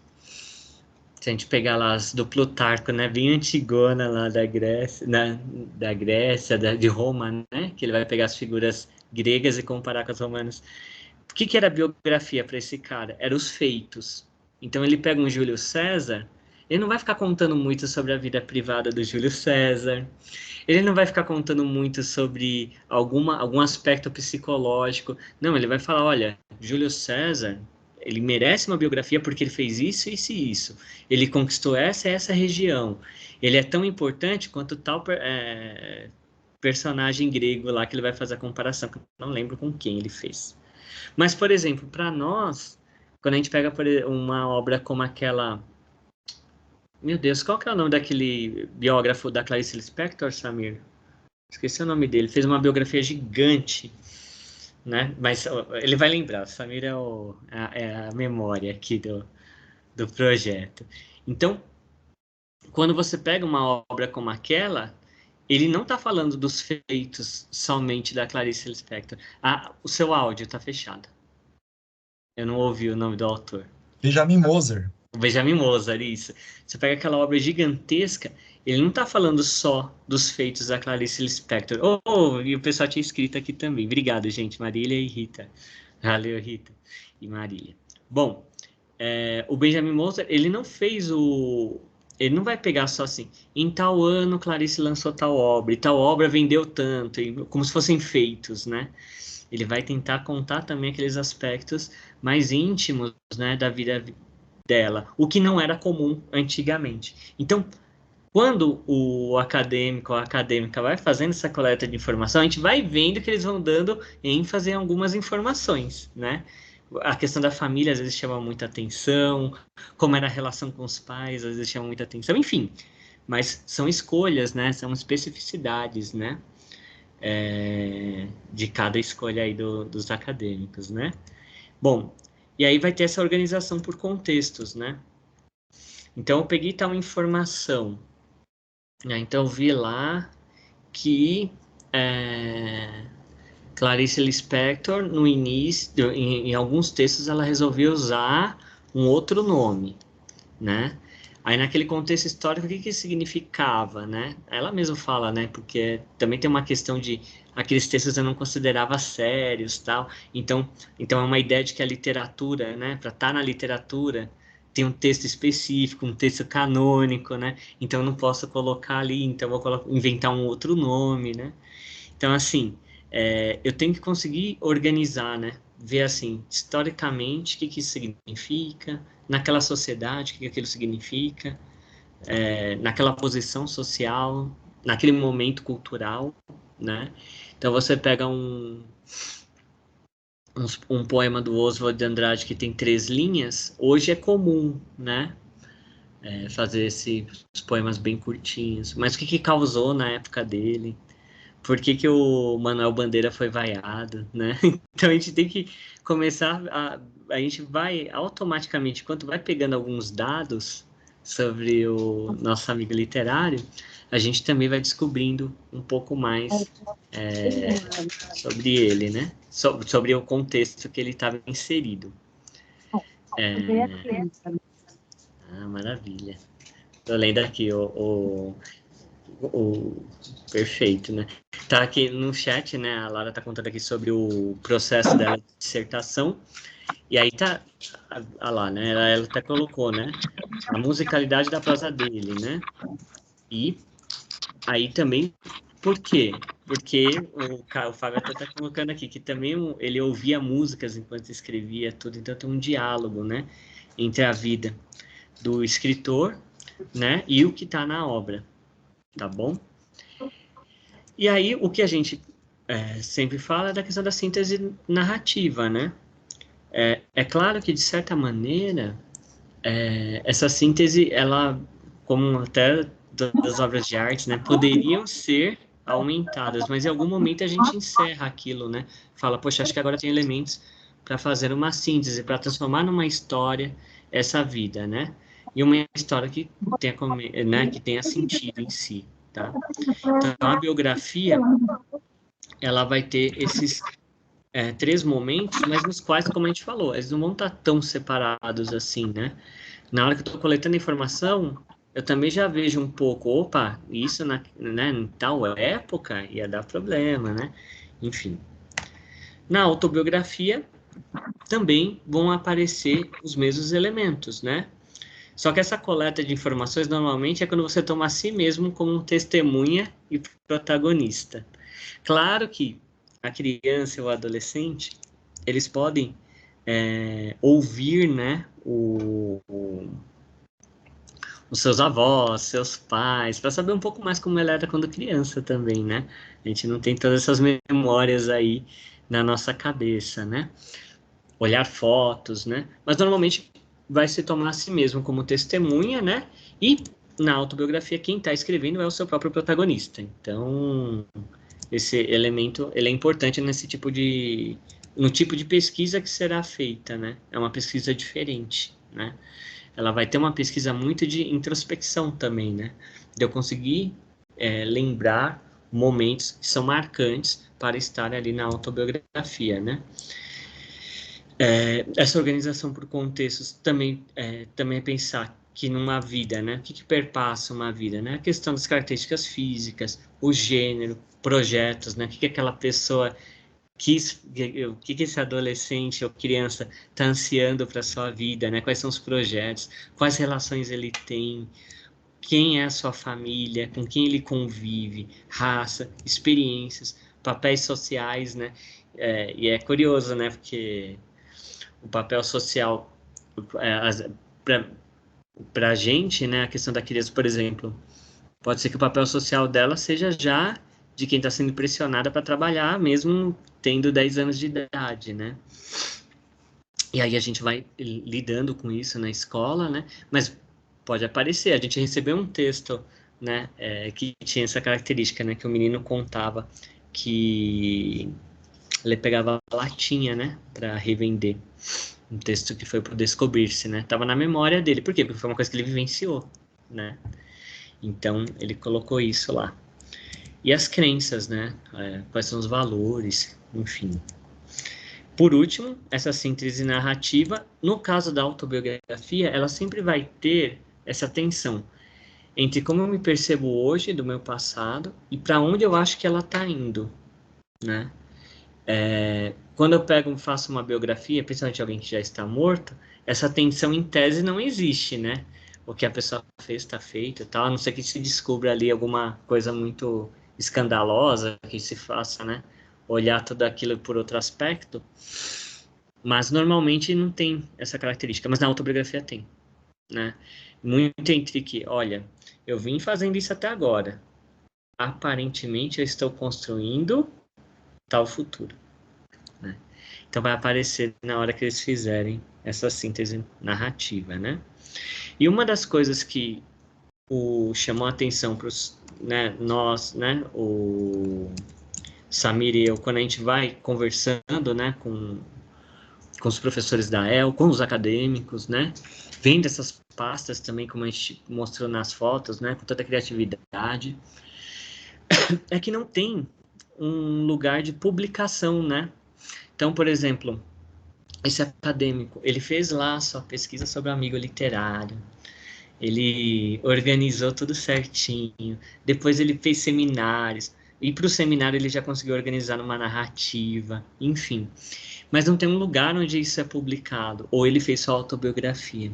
S1: se a gente pegar lá as do Plutarco, né, bem antigona lá da Grécia, de Roma, né, que ele vai pegar as figuras gregas e comparar com as romanas. O que era a biografia para esse cara? Eram os feitos. Então ele pega um Júlio César, ele não vai ficar contando muito sobre a vida privada do Júlio César, ele não vai ficar contando muito sobre algum aspecto psicológico. Não, ele vai falar, olha, Júlio César, ele merece uma biografia porque ele fez isso, isso e isso. Ele conquistou essa e essa região. Ele é tão importante quanto tal personagem grego lá que ele vai fazer a comparação, que eu não lembro com quem ele fez. Mas, por exemplo, para nós, quando a gente pega uma obra como aquela... Meu Deus, qual que é o nome daquele biógrafo da Clarice Lispector, Samir? Esqueci o nome dele. Fez uma biografia gigante, né? Mas ele vai lembrar. O Samir é a memória aqui do projeto. Então, quando você pega uma obra como aquela, ele não está falando dos feitos somente da Clarice Lispector. O seu áudio está fechado. Eu não ouvi o nome do autor.
S2: Benjamin Moser.
S1: O Benjamin Moser, isso. Você pega aquela obra gigantesca, ele não está falando só dos feitos da Clarice Lispector. E o pessoal tinha escrito aqui também. Obrigado, gente. Marília e Rita. Valeu, Rita e Marília. Bom, o Benjamin Moser, ele não fez ele não vai pegar só assim, em tal ano Clarice lançou tal obra, e tal obra vendeu tanto, como se fossem feitos, né? Ele vai tentar contar também aqueles aspectos mais íntimos, né, da vida dela, o que não era comum antigamente. Então, quando o acadêmico ou a acadêmica vai fazendo essa coleta de informação, a gente vai vendo que eles vão dando ênfase em algumas informações, né? A questão da família às vezes chama muita atenção, como era a relação com os pais, às vezes chama muita atenção, enfim. Mas são escolhas, né? São especificidades, né? De cada escolha aí dos acadêmicos, né? Bom, e aí vai ter essa organização por contextos, né? Então, eu peguei tal informação, né? Então, eu vi lá que Clarice Lispector, no início, em alguns textos, ela resolveu usar um outro nome, né? Aí, naquele contexto histórico, o que significava, né? Ela mesma fala, né? Porque também tem uma questão de aqueles textos eu não considerava sérios, tal. Então é uma ideia de que a literatura, né? Para estar na literatura, tem um texto específico, um texto canônico, né? Então eu não posso colocar ali, então eu vou inventar um outro nome, né? Então, assim, eu tenho que conseguir organizar, né? Ver, assim, historicamente, o que isso significa, naquela sociedade, o que aquilo significa, naquela posição social, naquele momento cultural, né? Então, você pega um poema do Oswald de Andrade que tem 3 linhas, hoje é comum, né? Fazer esses poemas bem curtinhos. Mas o que causou na época dele? Por que o Manuel Bandeira foi vaiado, né? Então a gente tem que começar a gente vai automaticamente, quando vai pegando alguns dados sobre o nosso amigo literário, a gente também vai descobrindo um pouco mais sobre ele, né? Sobre o contexto que ele estava inserido. Maravilha. Tô lendo aqui o perfeito, né? Tá aqui no chat, né? A Lara tá contando aqui sobre o processo dela de dissertação. E aí tá lá, né? Ela até colocou, né? A musicalidade da prosa dele, né? E aí também, por quê? Porque o Fábio até tá colocando aqui que também ele ouvia músicas enquanto escrevia tudo, então tem um diálogo, né? Entre a vida do escritor, né? E o que tá na obra, tá bom? E aí, o que a gente sempre fala é da questão da síntese narrativa, né? É claro que, de certa maneira, essa síntese, ela, como até das obras de arte, né, poderiam ser aumentadas, mas em algum momento a gente encerra aquilo, né? Fala, poxa, acho que agora tem elementos para fazer uma síntese, para transformar numa história essa vida, né? E uma história que tenha, né, que tenha sentido em si, tá? Então, a biografia, ela vai ter esses 3 momentos, mas nos quais, como a gente falou, eles não vão estar tão separados assim, né? Na hora que eu estou coletando informação, eu também já vejo um pouco, opa, isso né, em tal época ia dar problema, né? Enfim. Na autobiografia, também vão aparecer os mesmos elementos, né? Só que essa coleta de informações, normalmente, é quando você toma a si mesmo como testemunha e protagonista. Claro que a criança ou o adolescente, eles podem ouvir, né, os seus avós, seus pais, para saber um pouco mais como ela era quando criança também, né? A gente não tem todas essas memórias aí na nossa cabeça, né? Olhar fotos, né? Mas normalmente vai se tomar a si mesmo como testemunha, né? E na autobiografia quem está escrevendo é o seu próprio protagonista. Então, esse elemento ele é importante no tipo de pesquisa que será feita, né? É uma pesquisa diferente, né? Ela vai ter uma pesquisa muito de introspecção também, né? De eu conseguir lembrar momentos que são marcantes para estar ali na autobiografia, né? Essa organização por contextos também é pensar que numa vida, né? O que perpassa uma vida, né? A questão das características físicas, o gênero, projetos, né? O que aquela pessoa o que esse adolescente ou criança está ansiando para sua vida, né? Quais são os projetos, quais relações ele tem, quem é a sua família, com quem ele convive, raça, experiências, papéis sociais, né? E é curioso, né? Porque o papel social para a gente, né? A questão da criança, por exemplo, pode ser que o papel social dela seja já de quem está sendo pressionada para trabalhar, mesmo tendo 10 anos de idade, né? E aí a gente vai lidando com isso na escola, né? Mas pode aparecer, a gente recebeu um texto, né? Que tinha essa característica, né? Que o menino contava que ele pegava latinha, né? Para revender. Um texto que foi para Descobrir-se, né? Tava na memória dele. Por quê? Porque foi uma coisa que ele vivenciou, né? Então, ele colocou isso lá. E as crenças, né? Quais são os valores, enfim. Por último, essa síntese narrativa, no caso da autobiografia, ela sempre vai ter essa tensão entre como eu me percebo hoje do meu passado e para onde eu acho que ela está indo, né? Quando eu faço uma biografia, principalmente alguém que já está morto, essa tensão em tese não existe, né? O que a pessoa fez está feito e tal, a não ser que se descubra ali alguma coisa muito escandalosa, que se faça, né? Olhar tudo aquilo por outro aspecto, mas normalmente não tem essa característica, mas na autobiografia tem, né? Muito entre que, olha, eu vim fazendo isso até agora, aparentemente eu estou construindo tal futuro, né? Então vai aparecer na hora que eles fizerem essa síntese narrativa, né? E uma das coisas que chamou a atenção para nós, né, o Samir e eu, quando a gente vai conversando, né, com os professores da EL, com os acadêmicos, né, vendo essas pastas também, como a gente mostrou nas fotos, né, com toda a criatividade, é que não tem um lugar de publicação, né? Então, por exemplo, esse acadêmico, ele fez lá a sua pesquisa sobre o amigo literário, ele organizou tudo certinho, depois ele fez seminários, e para o seminário ele já conseguiu organizar uma narrativa, enfim. Mas não tem um lugar onde isso é publicado, ou ele fez sua autobiografia.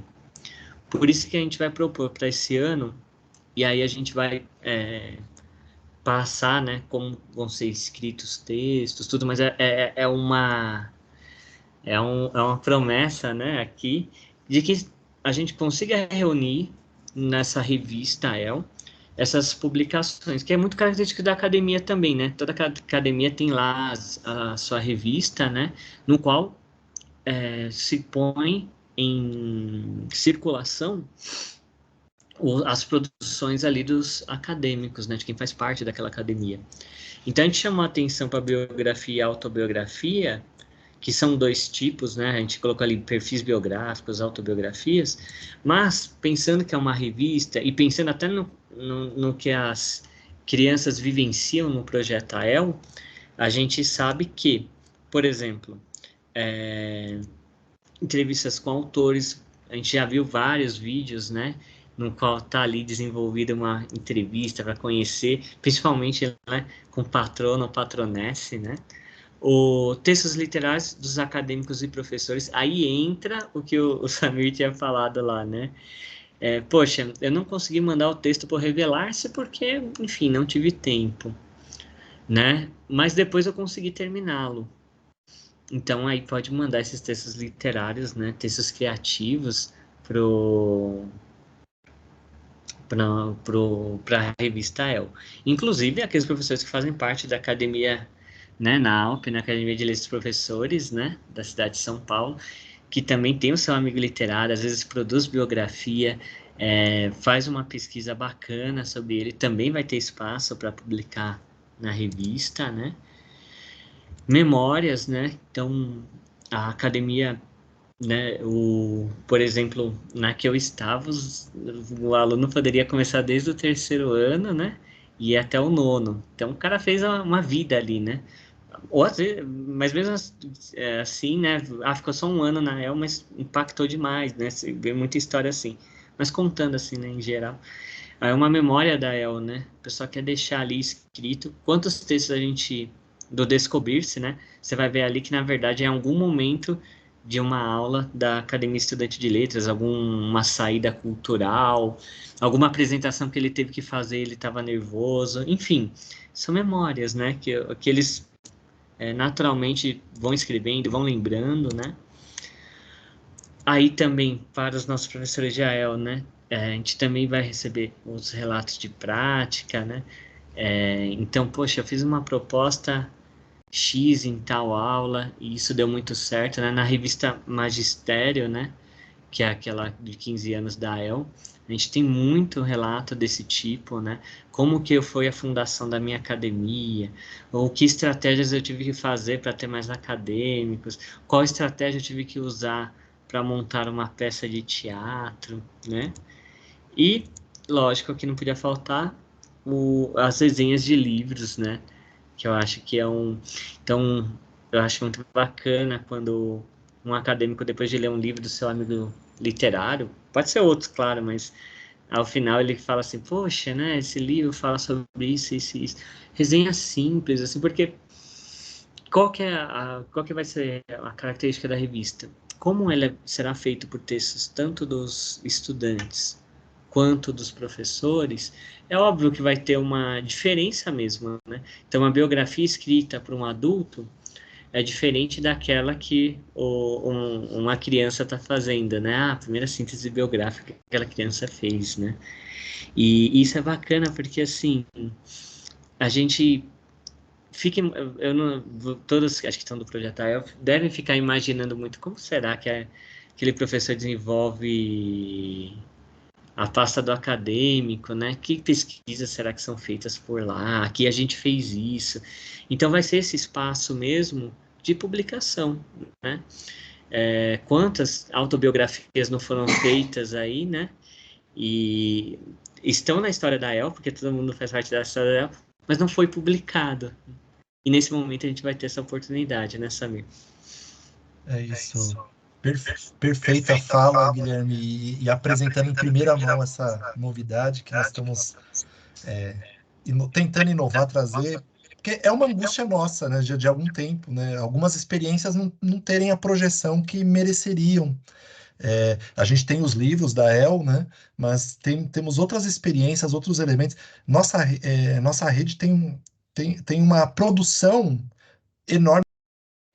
S1: Por isso que a gente vai propor para esse ano, e aí a gente vai passar, né, como vão ser escritos textos, tudo, mas é uma promessa, né, aqui, de que a gente consiga reunir nessa revista essas publicações, que é muito característico da academia também, né? Toda academia tem lá a sua revista, né? No qual se põe em circulação as produções ali dos acadêmicos, né? De quem faz parte daquela academia. Então a gente chamou a atenção para a biografia e a autobiografia, que são dois tipos, né? A gente colocou ali perfis biográficos, autobiografias, mas pensando que é uma revista e pensando até no que as crianças vivenciam no projeto AEL, a gente sabe que, por exemplo, entrevistas com autores, a gente já viu vários vídeos, né? No qual está ali desenvolvida uma entrevista para conhecer, principalmente, né, com patrono ou patronesse, né? Textos literários dos acadêmicos e professores, aí entra o que o Samir tinha falado lá, né? Poxa, eu não consegui mandar o texto por Revelar-se porque, enfim, não tive tempo, né? Mas depois eu consegui terminá-lo. Então, aí pode mandar esses textos literários, né? Textos criativos para a revista EL. Inclusive, aqueles professores que fazem parte da academia, né, na ALP, na Academia de Letras dos Professores, né, da cidade de São Paulo, que também tem o seu amigo literário, às vezes produz biografia, faz uma pesquisa bacana sobre ele, também vai ter espaço para publicar na revista, né? Memórias, né? Então, a academia, né, por exemplo, na que eu estava, o aluno poderia começar desde o 3º ano, né, e ir até o 9º. Então, o cara fez uma vida ali, né? Ou às vezes, mas mesmo assim, né, ficou só um ano na EL, mas impactou demais, né? Você vê muita história assim. Mas contando assim, né, em geral. Aí uma memória da EL, né? O pessoal quer deixar ali escrito quantos textos a gente do Descobrir-se, né? Você vai ver ali que, na verdade, em algum momento de uma aula da Academia Estudante de Letras, alguma saída cultural, alguma apresentação que ele teve que fazer, ele estava nervoso, enfim, são memórias, né? Que eles naturalmente vão escrevendo, vão lembrando, né? Aí também, para os nossos professores de AEL, né? A gente também vai receber os relatos de prática, né? Então, poxa, eu fiz uma proposta X em tal aula, e isso deu muito certo, né? Na revista Magistério, né? Que é aquela de 15 anos da AEL, a gente tem muito relato desse tipo, né? Como que foi a fundação da minha academia, ou que estratégias eu tive que fazer para ter mais acadêmicos, qual estratégia eu tive que usar para montar uma peça de teatro, né? E, lógico, que não podia faltar as resenhas de livros, né? Que eu acho que Então, eu acho muito bacana quando um acadêmico, depois de ler um livro do seu amigo literário, pode ser outro, claro, mas ao final ele fala assim, poxa, né, esse livro fala sobre isso, isso, isso. Resenha simples, assim, porque qual que vai ser a característica da revista? Como ela será feita por textos tanto dos estudantes quanto dos professores, é óbvio que vai ter uma diferença mesmo, né? Então, uma biografia escrita para um adulto é diferente daquela que uma criança está fazendo, né? A primeira síntese biográfica que aquela criança fez, né? E isso é bacana porque, assim, a gente fiquem, eu não, todos acho que estão do projeto AEL devem ficar imaginando muito como será que aquele professor desenvolve a pasta do acadêmico, né? Que pesquisas será que são feitas por lá? Aqui a gente fez isso. Então vai ser esse espaço mesmo de publicação, né? Quantas autobiografias não foram feitas aí, né? E estão na história da EL, porque todo mundo faz parte da história da EL, mas não foi publicado. E nesse momento a gente vai ter essa oportunidade, né, Samir?
S2: É isso. Perfeita fala, Guilherme, e apresentando em primeira mão essa novidade que nós estamos tentando inovar, trazer, porque é uma angústia nossa, né, de algum tempo, né, algumas experiências não terem a projeção que mereceriam. A gente tem os livros da EL, né, mas temos outras experiências, outros elementos. Nossa rede tem uma produção enorme.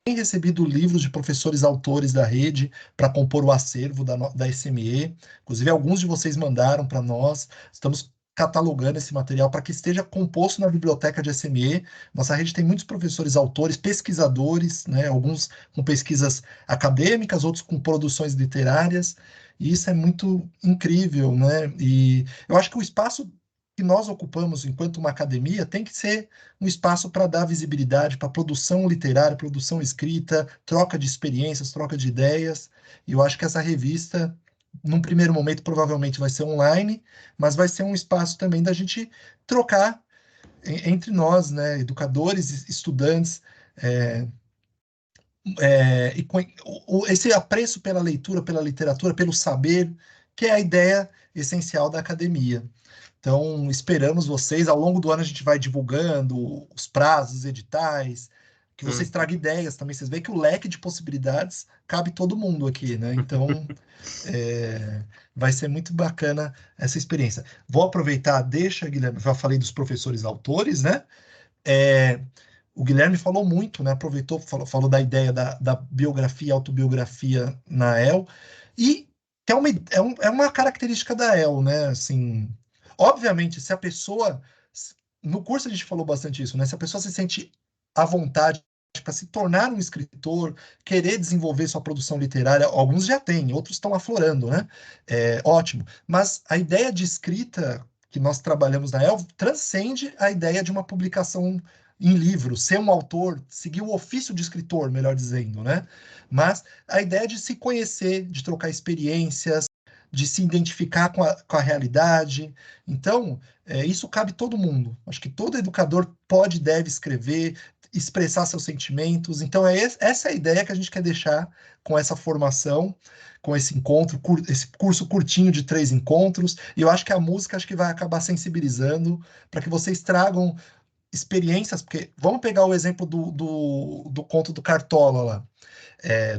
S2: Tem recebido livros de professores autores da rede para compor o acervo da SME. Inclusive, alguns de vocês mandaram para nós. Estamos catalogando esse material para que esteja composto na biblioteca de SME. Nossa rede tem muitos professores autores, pesquisadores, né? Alguns com pesquisas acadêmicas, outros com produções literárias. E isso é muito incrível, né? E eu acho que o espaço que nós ocupamos enquanto uma academia tem que ser um espaço para dar visibilidade para produção literária, produção escrita, troca de experiências, troca de ideias. E eu acho que essa revista, num primeiro momento, provavelmente vai ser online, mas vai ser um espaço também da gente trocar entre nós, né, educadores, estudantes, esse apreço pela leitura, pela literatura, pelo saber, que é a ideia essencial da academia. Então, esperamos vocês. Ao longo do ano, a gente vai divulgando os prazos, os editais, que vocês tragam ideias também. Vocês veem que o leque de possibilidades cabe todo mundo aqui, né? Então, vai ser muito bacana essa experiência. Vou aproveitar, deixa, Guilherme, já falei dos professores autores, né? O Guilherme falou muito, né? Aproveitou, falou da ideia da biografia, autobiografia na EL, e que é uma característica da EL, né? Assim, obviamente, se a pessoa. No curso a gente falou bastante isso, né? Se a pessoa se sente à vontade para se tornar um escritor, querer desenvolver sua produção literária, alguns já têm, outros estão aflorando, né? Ótimo. Mas a ideia de escrita que nós trabalhamos na EL transcende a ideia de uma publicação em livro, ser um autor, seguir o ofício de escritor, melhor dizendo, né? Mas a ideia de se conhecer, de trocar experiências, de se identificar com a realidade. Então, isso cabe todo mundo. Acho que todo educador pode e deve escrever, expressar seus sentimentos. Então, essa é a ideia que a gente quer deixar com essa formação, com esse encontro, esse curso curtinho de 3 encontros. E eu acho que a música vai acabar sensibilizando para que vocês tragam experiências, porque vamos pegar o exemplo do conto do Cartola lá.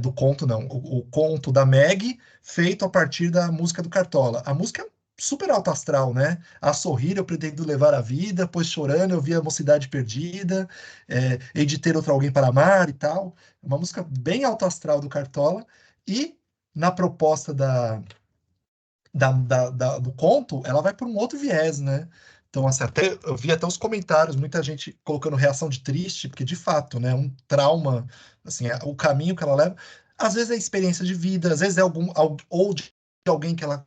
S2: Do conto, não, o conto da Meg, feito a partir da música do Cartola. A música é super alto astral, né? A sorrir eu pretendo levar a vida, pois chorando eu vi a mocidade perdida, hei de ter outro alguém para amar e tal. Uma música bem alto astral do Cartola, e na proposta do conto, ela vai por um outro viés, né? Então, assim, eu vi até os comentários, muita gente colocando reação de triste, porque de fato, né, um trauma, assim, o caminho que ela leva, às vezes é experiência de vida, às vezes é ou de alguém que ela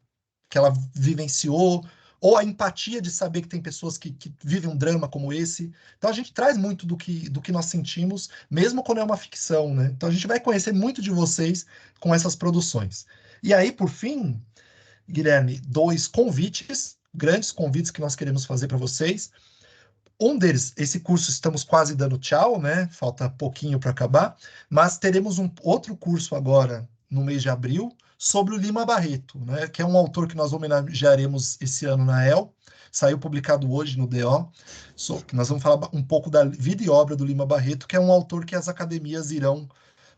S2: vivenciou, ou a empatia de saber que tem pessoas que vivem um drama como esse. Então, a gente traz muito do que nós sentimos, mesmo quando é uma ficção, né? Então, a gente vai conhecer muito de vocês com essas produções. E aí, por fim, Guilherme, 2 convites, grandes convites que nós queremos fazer para vocês. Um deles, esse curso estamos quase dando tchau, né? Falta pouquinho para acabar, mas teremos um outro curso agora no mês de abril sobre o Lima Barreto, né? Que é um autor que nós homenagearemos esse ano na EL. Saiu publicado hoje no DO. Que nós vamos falar um pouco da vida e obra do Lima Barreto, que é um autor que as academias irão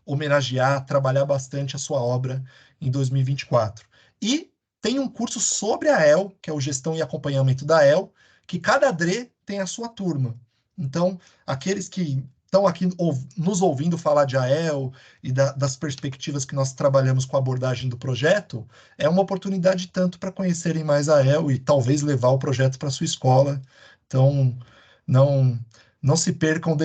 S2: homenagear, trabalhar bastante a sua obra em 2024. E tem um curso sobre a EL, que é o Gestão e Acompanhamento da EL, que cada DRE tem a sua turma. Então, aqueles que estão aqui nos ouvindo falar de AEL e das perspectivas que nós trabalhamos com a abordagem do projeto, é uma oportunidade tanto para conhecerem mais a AEL e talvez levar o projeto para a sua escola. Então, não se percam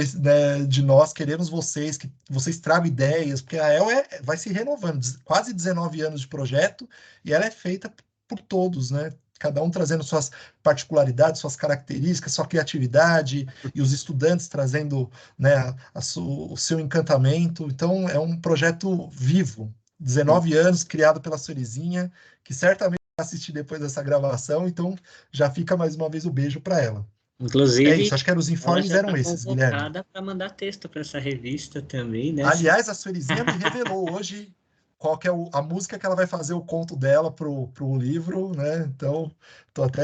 S2: de nós, queremos vocês, que vocês tragam ideias, porque a EL vai se renovando, quase 19 anos de projeto, e ela é feita por todos, né? Cada um trazendo suas particularidades, suas características, sua criatividade, e os estudantes trazendo, né, o seu encantamento. Então, é um projeto vivo, 19 anos, criado pela Sorizinha, que certamente vai assistir depois dessa gravação, então já fica mais uma vez o beijo para ela. É
S1: Inclusive,
S2: isso, acho que os
S1: ela
S2: informes
S1: já
S2: eram
S1: está
S2: esses, Guilherme.
S1: convocada para mandar texto para essa revista também, né?
S2: Aliás, a Sorizinha me revelou hoje qual que é a música que ela vai fazer o conto dela pro livro, né? Então,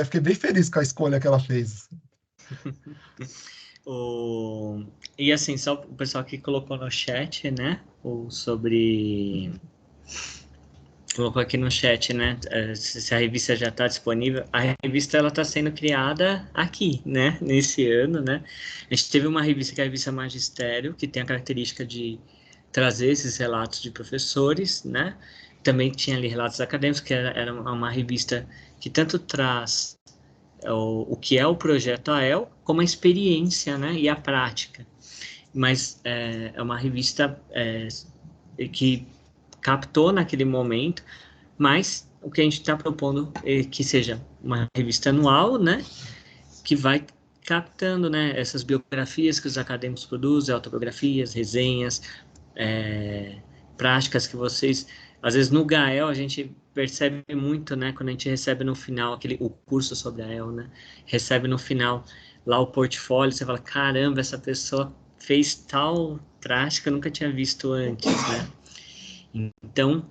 S2: fiquei bem feliz com a escolha que ela fez.
S1: E assim, só o pessoal que colocou no chat, né? Colocou aqui no chat, né? Se a revista já está disponível. A revista ela está sendo criada aqui, né? Nesse ano, né? A gente teve uma revista que é a revista Magistério, que tem a característica de trazer esses relatos de professores, né? Também tinha ali relatos acadêmicos, que era uma revista que tanto traz o que é o projeto AEL, como a experiência, né? E a prática. Mas é uma revista que captou naquele momento, mas o que a gente está propondo é que seja uma revista anual, né, que vai captando, né, essas biografias que os acadêmicos produzem, autobiografias, resenhas, práticas que vocês, às vezes no GAEL a gente percebe muito, né, quando a gente recebe no final o curso sobre a EL, né, recebe no final lá o portfólio, você fala, caramba, essa pessoa fez tal prática, eu nunca tinha visto antes, né. Então,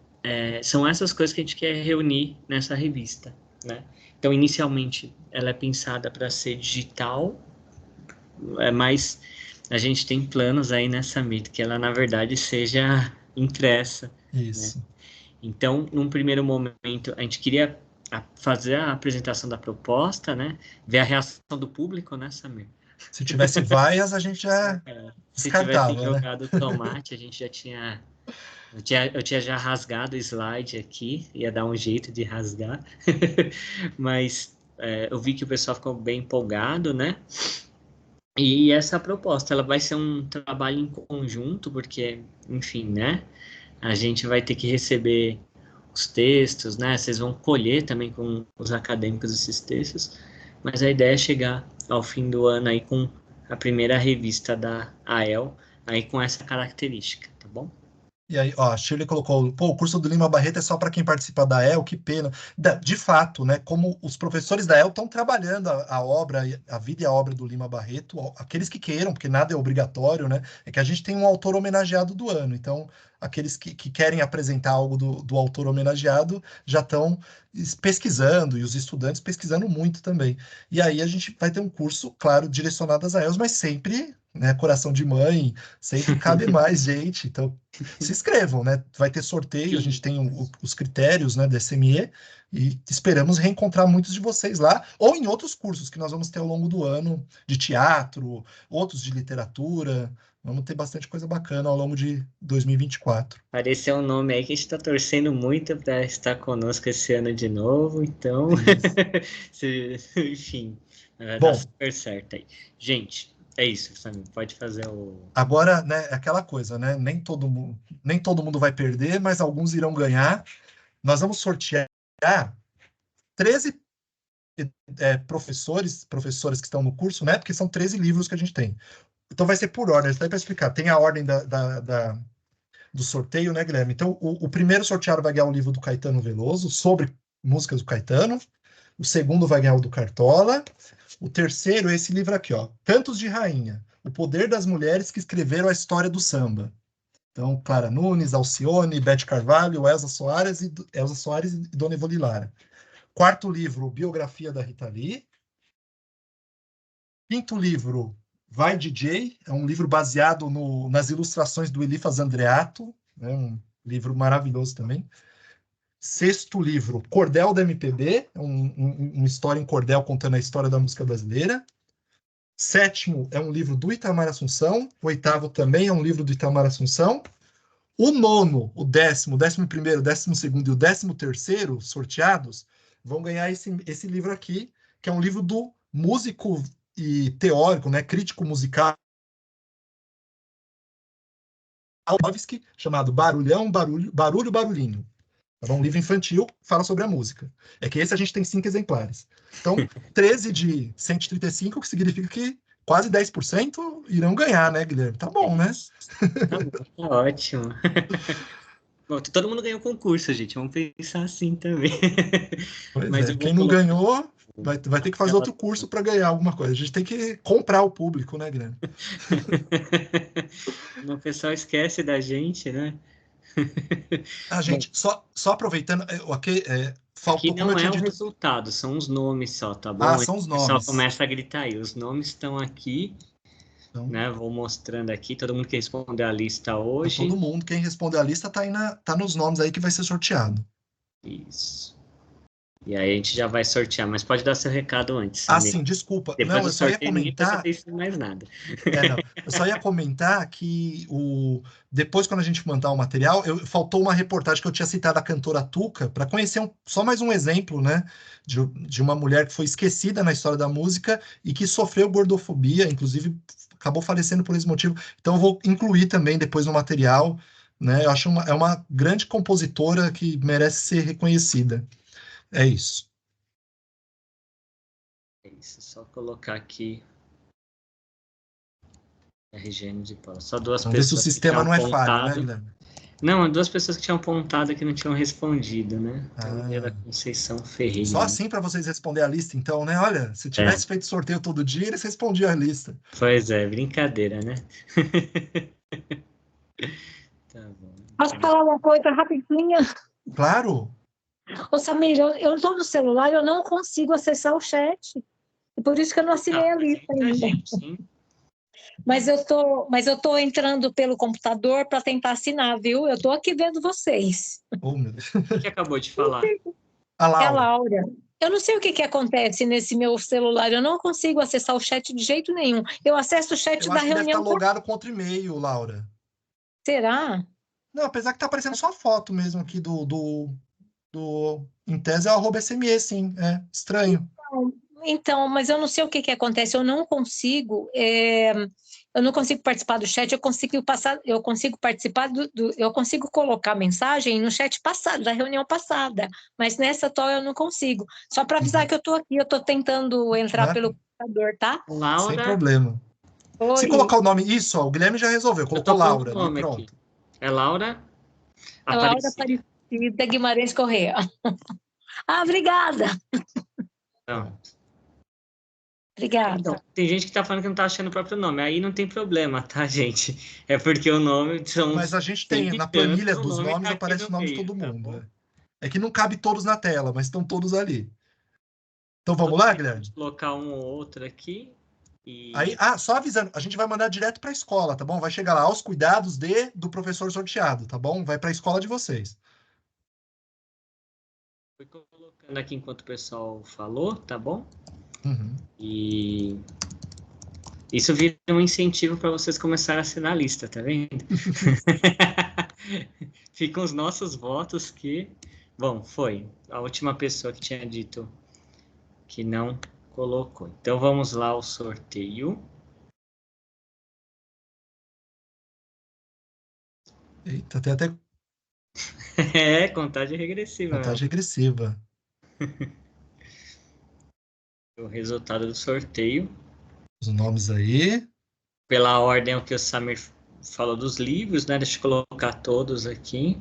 S1: são essas coisas que a gente quer reunir nessa revista, né? Então, inicialmente, ela é pensada para ser digital, mas a gente tem planos aí nessa Samir, que ela, na verdade, seja impressa.
S2: Isso.
S1: Né? Então, num primeiro momento, a gente queria fazer a apresentação da proposta, né? Ver a reação do público, né, Samir?
S2: Se tivesse vaias, a gente já
S1: se
S2: descartava,
S1: tivesse
S2: né?
S1: jogado tomate, a gente já tinha... Eu tinha já rasgado o slide aqui, ia dar um jeito de rasgar, mas eu vi que o pessoal ficou bem empolgado, né? E essa proposta, ela vai ser um trabalho em conjunto, porque, enfim, né? A gente vai ter que receber os textos, né? Vocês vão colher também com os acadêmicos esses textos, mas a ideia é chegar ao fim do ano aí com a primeira revista da AEL, aí com essa característica, tá bom?
S2: E aí, ó, a Shirley colocou, o curso do Lima Barreto é só para quem participa da EL, que pena. De fato, né, como os professores da EL estão trabalhando a obra, a vida e a obra do Lima Barreto, aqueles que queiram, porque nada é obrigatório, né, é que a gente tem um autor homenageado do ano, então aqueles que querem apresentar algo do autor homenageado já estão pesquisando, e os estudantes pesquisando muito também. E aí a gente vai ter um curso, claro, direcionado às AELs, mas sempre, né, coração de mãe, sempre cabe mais gente, então se inscrevam, né? Vai ter sorteio,
S1: Sim.
S2: A gente tem os critérios, né, da SME, e esperamos reencontrar muitos de vocês lá, ou em outros cursos que nós vamos ter ao longo do ano, de teatro, outros de literatura, vamos ter bastante coisa bacana ao longo de 2024.
S1: Apareceu um nome aí que a gente está torcendo muito para estar conosco esse ano de novo, então, enfim, vai dar super certo aí. Gente, é isso, Samir, pode fazer o...
S2: Agora, né, é aquela coisa, né, nem todo mundo vai perder, mas alguns irão ganhar. Nós vamos sortear 13 professores que estão no curso, né, porque são 13 livros que a gente tem. Então vai ser por ordem, até para explicar. Tem a ordem do sorteio, né, Guilherme? Então, o primeiro sorteado vai ganhar o livro do Caetano Veloso, sobre músicas do Caetano. O segundo vai ganhar o do Cartola. O terceiro é esse livro aqui, ó, Cantos de Rainha, O Poder das Mulheres que Escreveram a História do Samba. Então, Clara Nunes, Alcione, Beth Carvalho, Elza Soares e Dona Ivone Lara. Quarto livro, Biografia da Rita Lee. Quinto livro, Vai DJ, é um livro baseado nas ilustrações do Elifas Andreato, né, um livro maravilhoso também. Sexto livro, Cordel da MPB, uma história em cordel contando a história da música brasileira. Sétimo é um livro do Itamar Assunção. O oitavo também é um livro do Itamar Assunção. O nono, o décimo, 11º, 12º e o 13º sorteados vão ganhar esse livro aqui, que é um livro do músico e teórico, né, crítico musical, chamado Barulhão, Barulho, Barulhinho. Tá bom? Um livro infantil que fala sobre a música. É que esse a gente tem 5 exemplares. Então, 13 de 135, que significa que quase 10% irão ganhar, né, Guilherme? Tá bom, né?
S1: Tá bom, tá ótimo. Bom, todo mundo ganhou concurso, gente. Vamos pensar assim também.
S2: Pois
S1: Mas
S2: é,
S1: eu vou
S2: quem não
S1: colocar
S2: ganhou vai ter que fazer outro curso para ganhar alguma coisa. A gente tem que comprar o público, né, Guilherme?
S1: O pessoal esquece da gente, né?
S2: Ah,
S1: Bom,
S2: gente, só aproveitando,
S1: aqui
S2: faltou, como eu
S1: não é
S2: tinha
S1: o
S2: dito.
S1: resultado, são os nomes só, tá
S2: Ah,
S1: bom? Aí
S2: são os
S1: o pessoal
S2: nomes.
S1: começa a gritar aí. Os nomes estão aqui,
S2: Então,
S1: né? Vou mostrando aqui, todo mundo que respondeu a lista
S2: tá todo
S1: hoje.
S2: mundo, quem responder a lista tá nos nomes aí que vai ser sorteado.
S1: Isso. E aí a gente já vai sortear, mas pode dar seu recado antes,
S2: Ah,
S1: Samir.
S2: sim, desculpa.
S1: Depois
S2: Não,
S1: do
S2: eu só ia
S1: sorteio, ninguém presta
S2: comentar.
S1: atenção em mais nada.
S2: Não. Eu só ia comentar que depois, quando a gente mandar o material, faltou uma reportagem que eu tinha citado a cantora Tuca, para conhecer só mais um exemplo, né, de uma mulher que foi esquecida na história da música e que sofreu gordofobia, inclusive acabou falecendo por esse motivo. Então, eu vou incluir também depois no material, né? Eu acho é uma grande compositora que merece ser reconhecida. É isso.
S1: É isso, só colocar aqui RGN de Paula. Só duas
S2: Vamos ver se o
S1: pessoas que
S2: sistema
S1: tinham
S2: não é falho, né,
S1: apontado.
S2: Guilherme?
S1: Não, duas pessoas que tinham apontado que não tinham respondido, né? A Maria
S2: Ah.
S1: Conceição
S2: Só
S1: Ferreira.
S2: assim para vocês responder a lista, então, né? Olha, se tivesse feito sorteio todo dia, eles respondiam a lista.
S1: Pois é, brincadeira, né? Tá bom.
S5: Posso falar uma coisa rapidinha?
S2: Claro.
S5: Ô, Samir, eu estou no celular, eu não consigo acessar o chat. E por isso que eu não assinei a lista
S1: Muita
S5: ainda.
S1: gente, sim.
S5: Mas eu tô entrando pelo computador para tentar assinar, viu? Eu estou aqui vendo vocês.
S2: Oh, meu Deus.
S1: O que acabou de falar?
S2: A
S5: É a
S2: Laura.
S5: Laura. Eu não sei o que acontece nesse meu celular, eu não consigo acessar o chat de jeito nenhum. Eu acesso o chat
S2: Eu
S5: da
S2: acho que deve estar
S5: reunião.
S2: logado com outro e-mail, Laura.
S5: Será?
S2: Não, apesar que tá aparecendo só a foto mesmo aqui em tese é o @sme, sim. É estranho.
S5: Então, mas eu não sei o que acontece, eu não consigo participar do chat, eu consigo participar eu consigo colocar mensagem no chat passado, da reunião passada, mas nessa atual eu não consigo. Só para avisar que eu estou aqui, eu estou tentando entrar
S2: Né?
S5: pelo computador, tá?
S2: Sem
S1: Laura,
S2: problema. Se
S5: Oi,
S2: colocar o nome, isso, ó, o Guilherme já resolveu,
S1: eu
S2: colocou
S1: tô pondo
S2: Laura
S1: o
S2: ali,
S1: nome aqui.
S2: pronto.
S1: É Laura
S5: Laura
S1: Aparecida.
S5: Aparecida Guimarães Corrêa. Ah, obrigada.
S1: Não.
S5: Obrigada.
S1: Então, tem gente que tá falando que não tá achando o próprio nome. Aí não tem problema, tá, gente? É porque o nome são
S2: Mas a gente
S1: cento
S2: tem,
S1: e
S2: na
S1: tantos,
S2: planilha
S1: o
S2: dos
S1: nome
S2: nomes
S1: tá aqui
S2: aparece
S1: no
S2: o nome de
S1: meio,
S2: todo
S1: tá
S2: mundo.
S1: bom?
S2: Né? É que não cabe todos na tela, mas estão todos ali. Então vamos lá, Guilherme?
S1: Vamos colocar um ou outro aqui.
S2: Aí,
S1: E
S2: só avisando, a gente vai mandar direto para a escola, tá bom? Vai chegar lá aos cuidados do professor sorteado, tá bom? Vai para a escola de vocês.
S1: fui colocando aqui enquanto o pessoal falou, tá bom?
S2: Uhum.
S1: E isso vira um incentivo para vocês começarem a assinar a lista, tá vendo? Ficam os nossos votos que... Bom, foi a última pessoa que tinha dito que não colocou. Então vamos lá ao sorteio.
S2: Eita, tem até
S1: É, contagem regressiva.
S2: contagem regressiva.
S1: O resultado do sorteio.
S2: Os nomes aí.
S1: Pela ordem que o Samir falou dos livros, né? Deixa eu colocar todos aqui.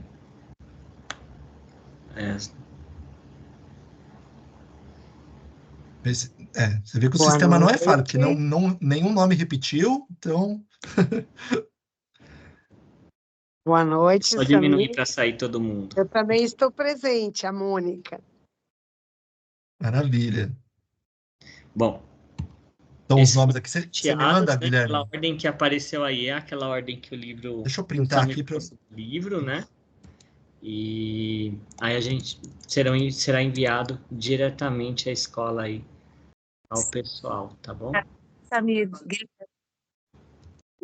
S2: Você vê que o
S3: Boa
S2: sistema não é falho, porque
S3: noite.
S2: nenhum nome repetiu, então.
S3: Boa noite,
S1: Só diminuir
S3: Samir.
S1: para sair todo mundo.
S3: Eu também estou presente, a Mônica.
S2: Maravilha.
S1: Bom,
S2: Então, os
S1: esses
S2: nomes
S1: foram
S2: aqui, você me
S1: sorteados,
S2: manda,
S1: né? Pela
S2: Guilherme?
S1: ordem que apareceu aí, é aquela ordem que o livro...
S2: Deixa eu
S1: que o
S2: printar
S1: Samir
S2: aqui para.
S1: trouxe do livro, né? E aí a gente será enviado diretamente à escola aí, ao pessoal, tá bom?
S6: Samir,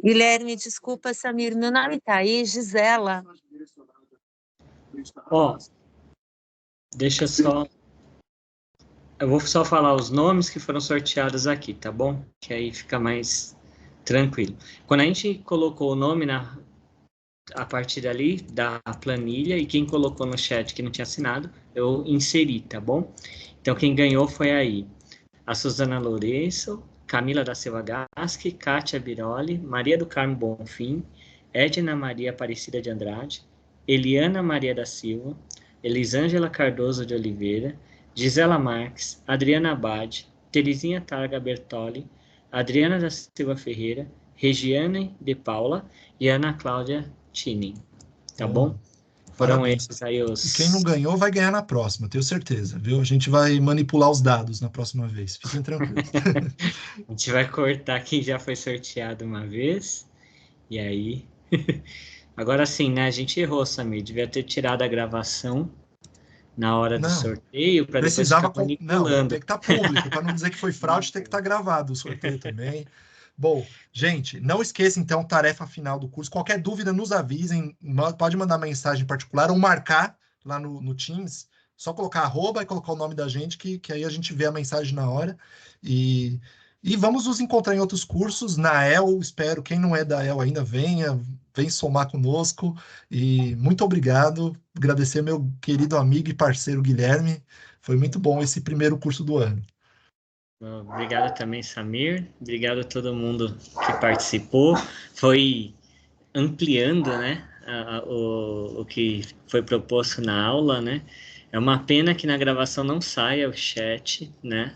S6: Guilherme, desculpa, Samir, meu nome tá aí, Gisela.
S1: Ó, deixa só Eu vou só falar os nomes que foram sorteados aqui, tá bom? Que aí fica mais tranquilo. Quando a gente colocou o nome a partir dali da planilha, e quem colocou no chat que não tinha assinado, eu inseri, tá bom? Então, quem ganhou foi aí a Suzana Lourenço, Camila da Silva Gasque, Kátia Biroli, Maria do Carmo Bonfim, Edna Maria Aparecida de Andrade, Eliana Maria da Silva, Elisângela Cardoso de Oliveira, Gisela Marques, Adriana Abad, Terezinha Targa Bertoli, Adriana da Silva Ferreira, Regiane de Paula e Ana Cláudia Tini. Tá bom? Foram
S2: Parabéns.
S1: esses aí
S2: E quem não
S1: os...
S2: ganhou vai ganhar na próxima, tenho certeza, viu? A gente vai manipular os dados na próxima vez, fiquem tranquilos.
S1: A gente vai cortar quem já foi sorteado uma vez. E aí... Agora sim, né? A gente errou, Samir. Devia ter tirado a gravação na hora do
S2: Não,
S1: sorteio para depois
S2: precisava...
S1: ficar
S2: Não, tem
S1: manipulando.
S2: que estar público, para não dizer que foi fraude, tem que estar gravado o sorteio também. Bom, gente, não esqueça, então, tarefa final do curso. Qualquer dúvida, nos avisem. Pode mandar mensagem particular ou marcar lá no Teams. Só colocar @ e colocar o nome da gente, que aí a gente vê a mensagem na hora. E vamos nos encontrar em outros cursos. Na EL, espero, quem não é da EL ainda, vem somar conosco. E muito obrigado. Agradecer meu querido amigo e parceiro Guilherme. Foi muito bom esse primeiro curso do ano.
S1: Obrigado também, Samir. Obrigado a todo mundo que participou. Foi ampliando, né, o que foi proposto na aula, né? É uma pena que na gravação não saia o chat, né?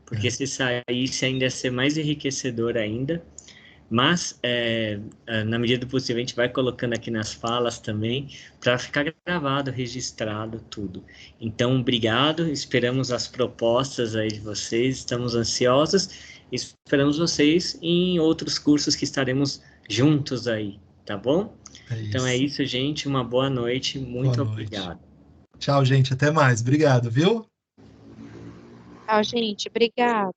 S1: Porque se saísse ainda ia ser mais enriquecedor ainda. Mas, na medida do possível, a gente vai colocando aqui nas falas também, para ficar gravado, registrado, tudo. Então, obrigado, esperamos as propostas aí de vocês, estamos ansiosos, e esperamos vocês em outros cursos que estaremos juntos aí, tá bom? Então é isso, gente, uma boa noite, muito
S2: Boa noite.
S1: obrigado.
S2: Tchau, gente, até mais. Obrigado, viu?
S4: Tchau, gente. Obrigada.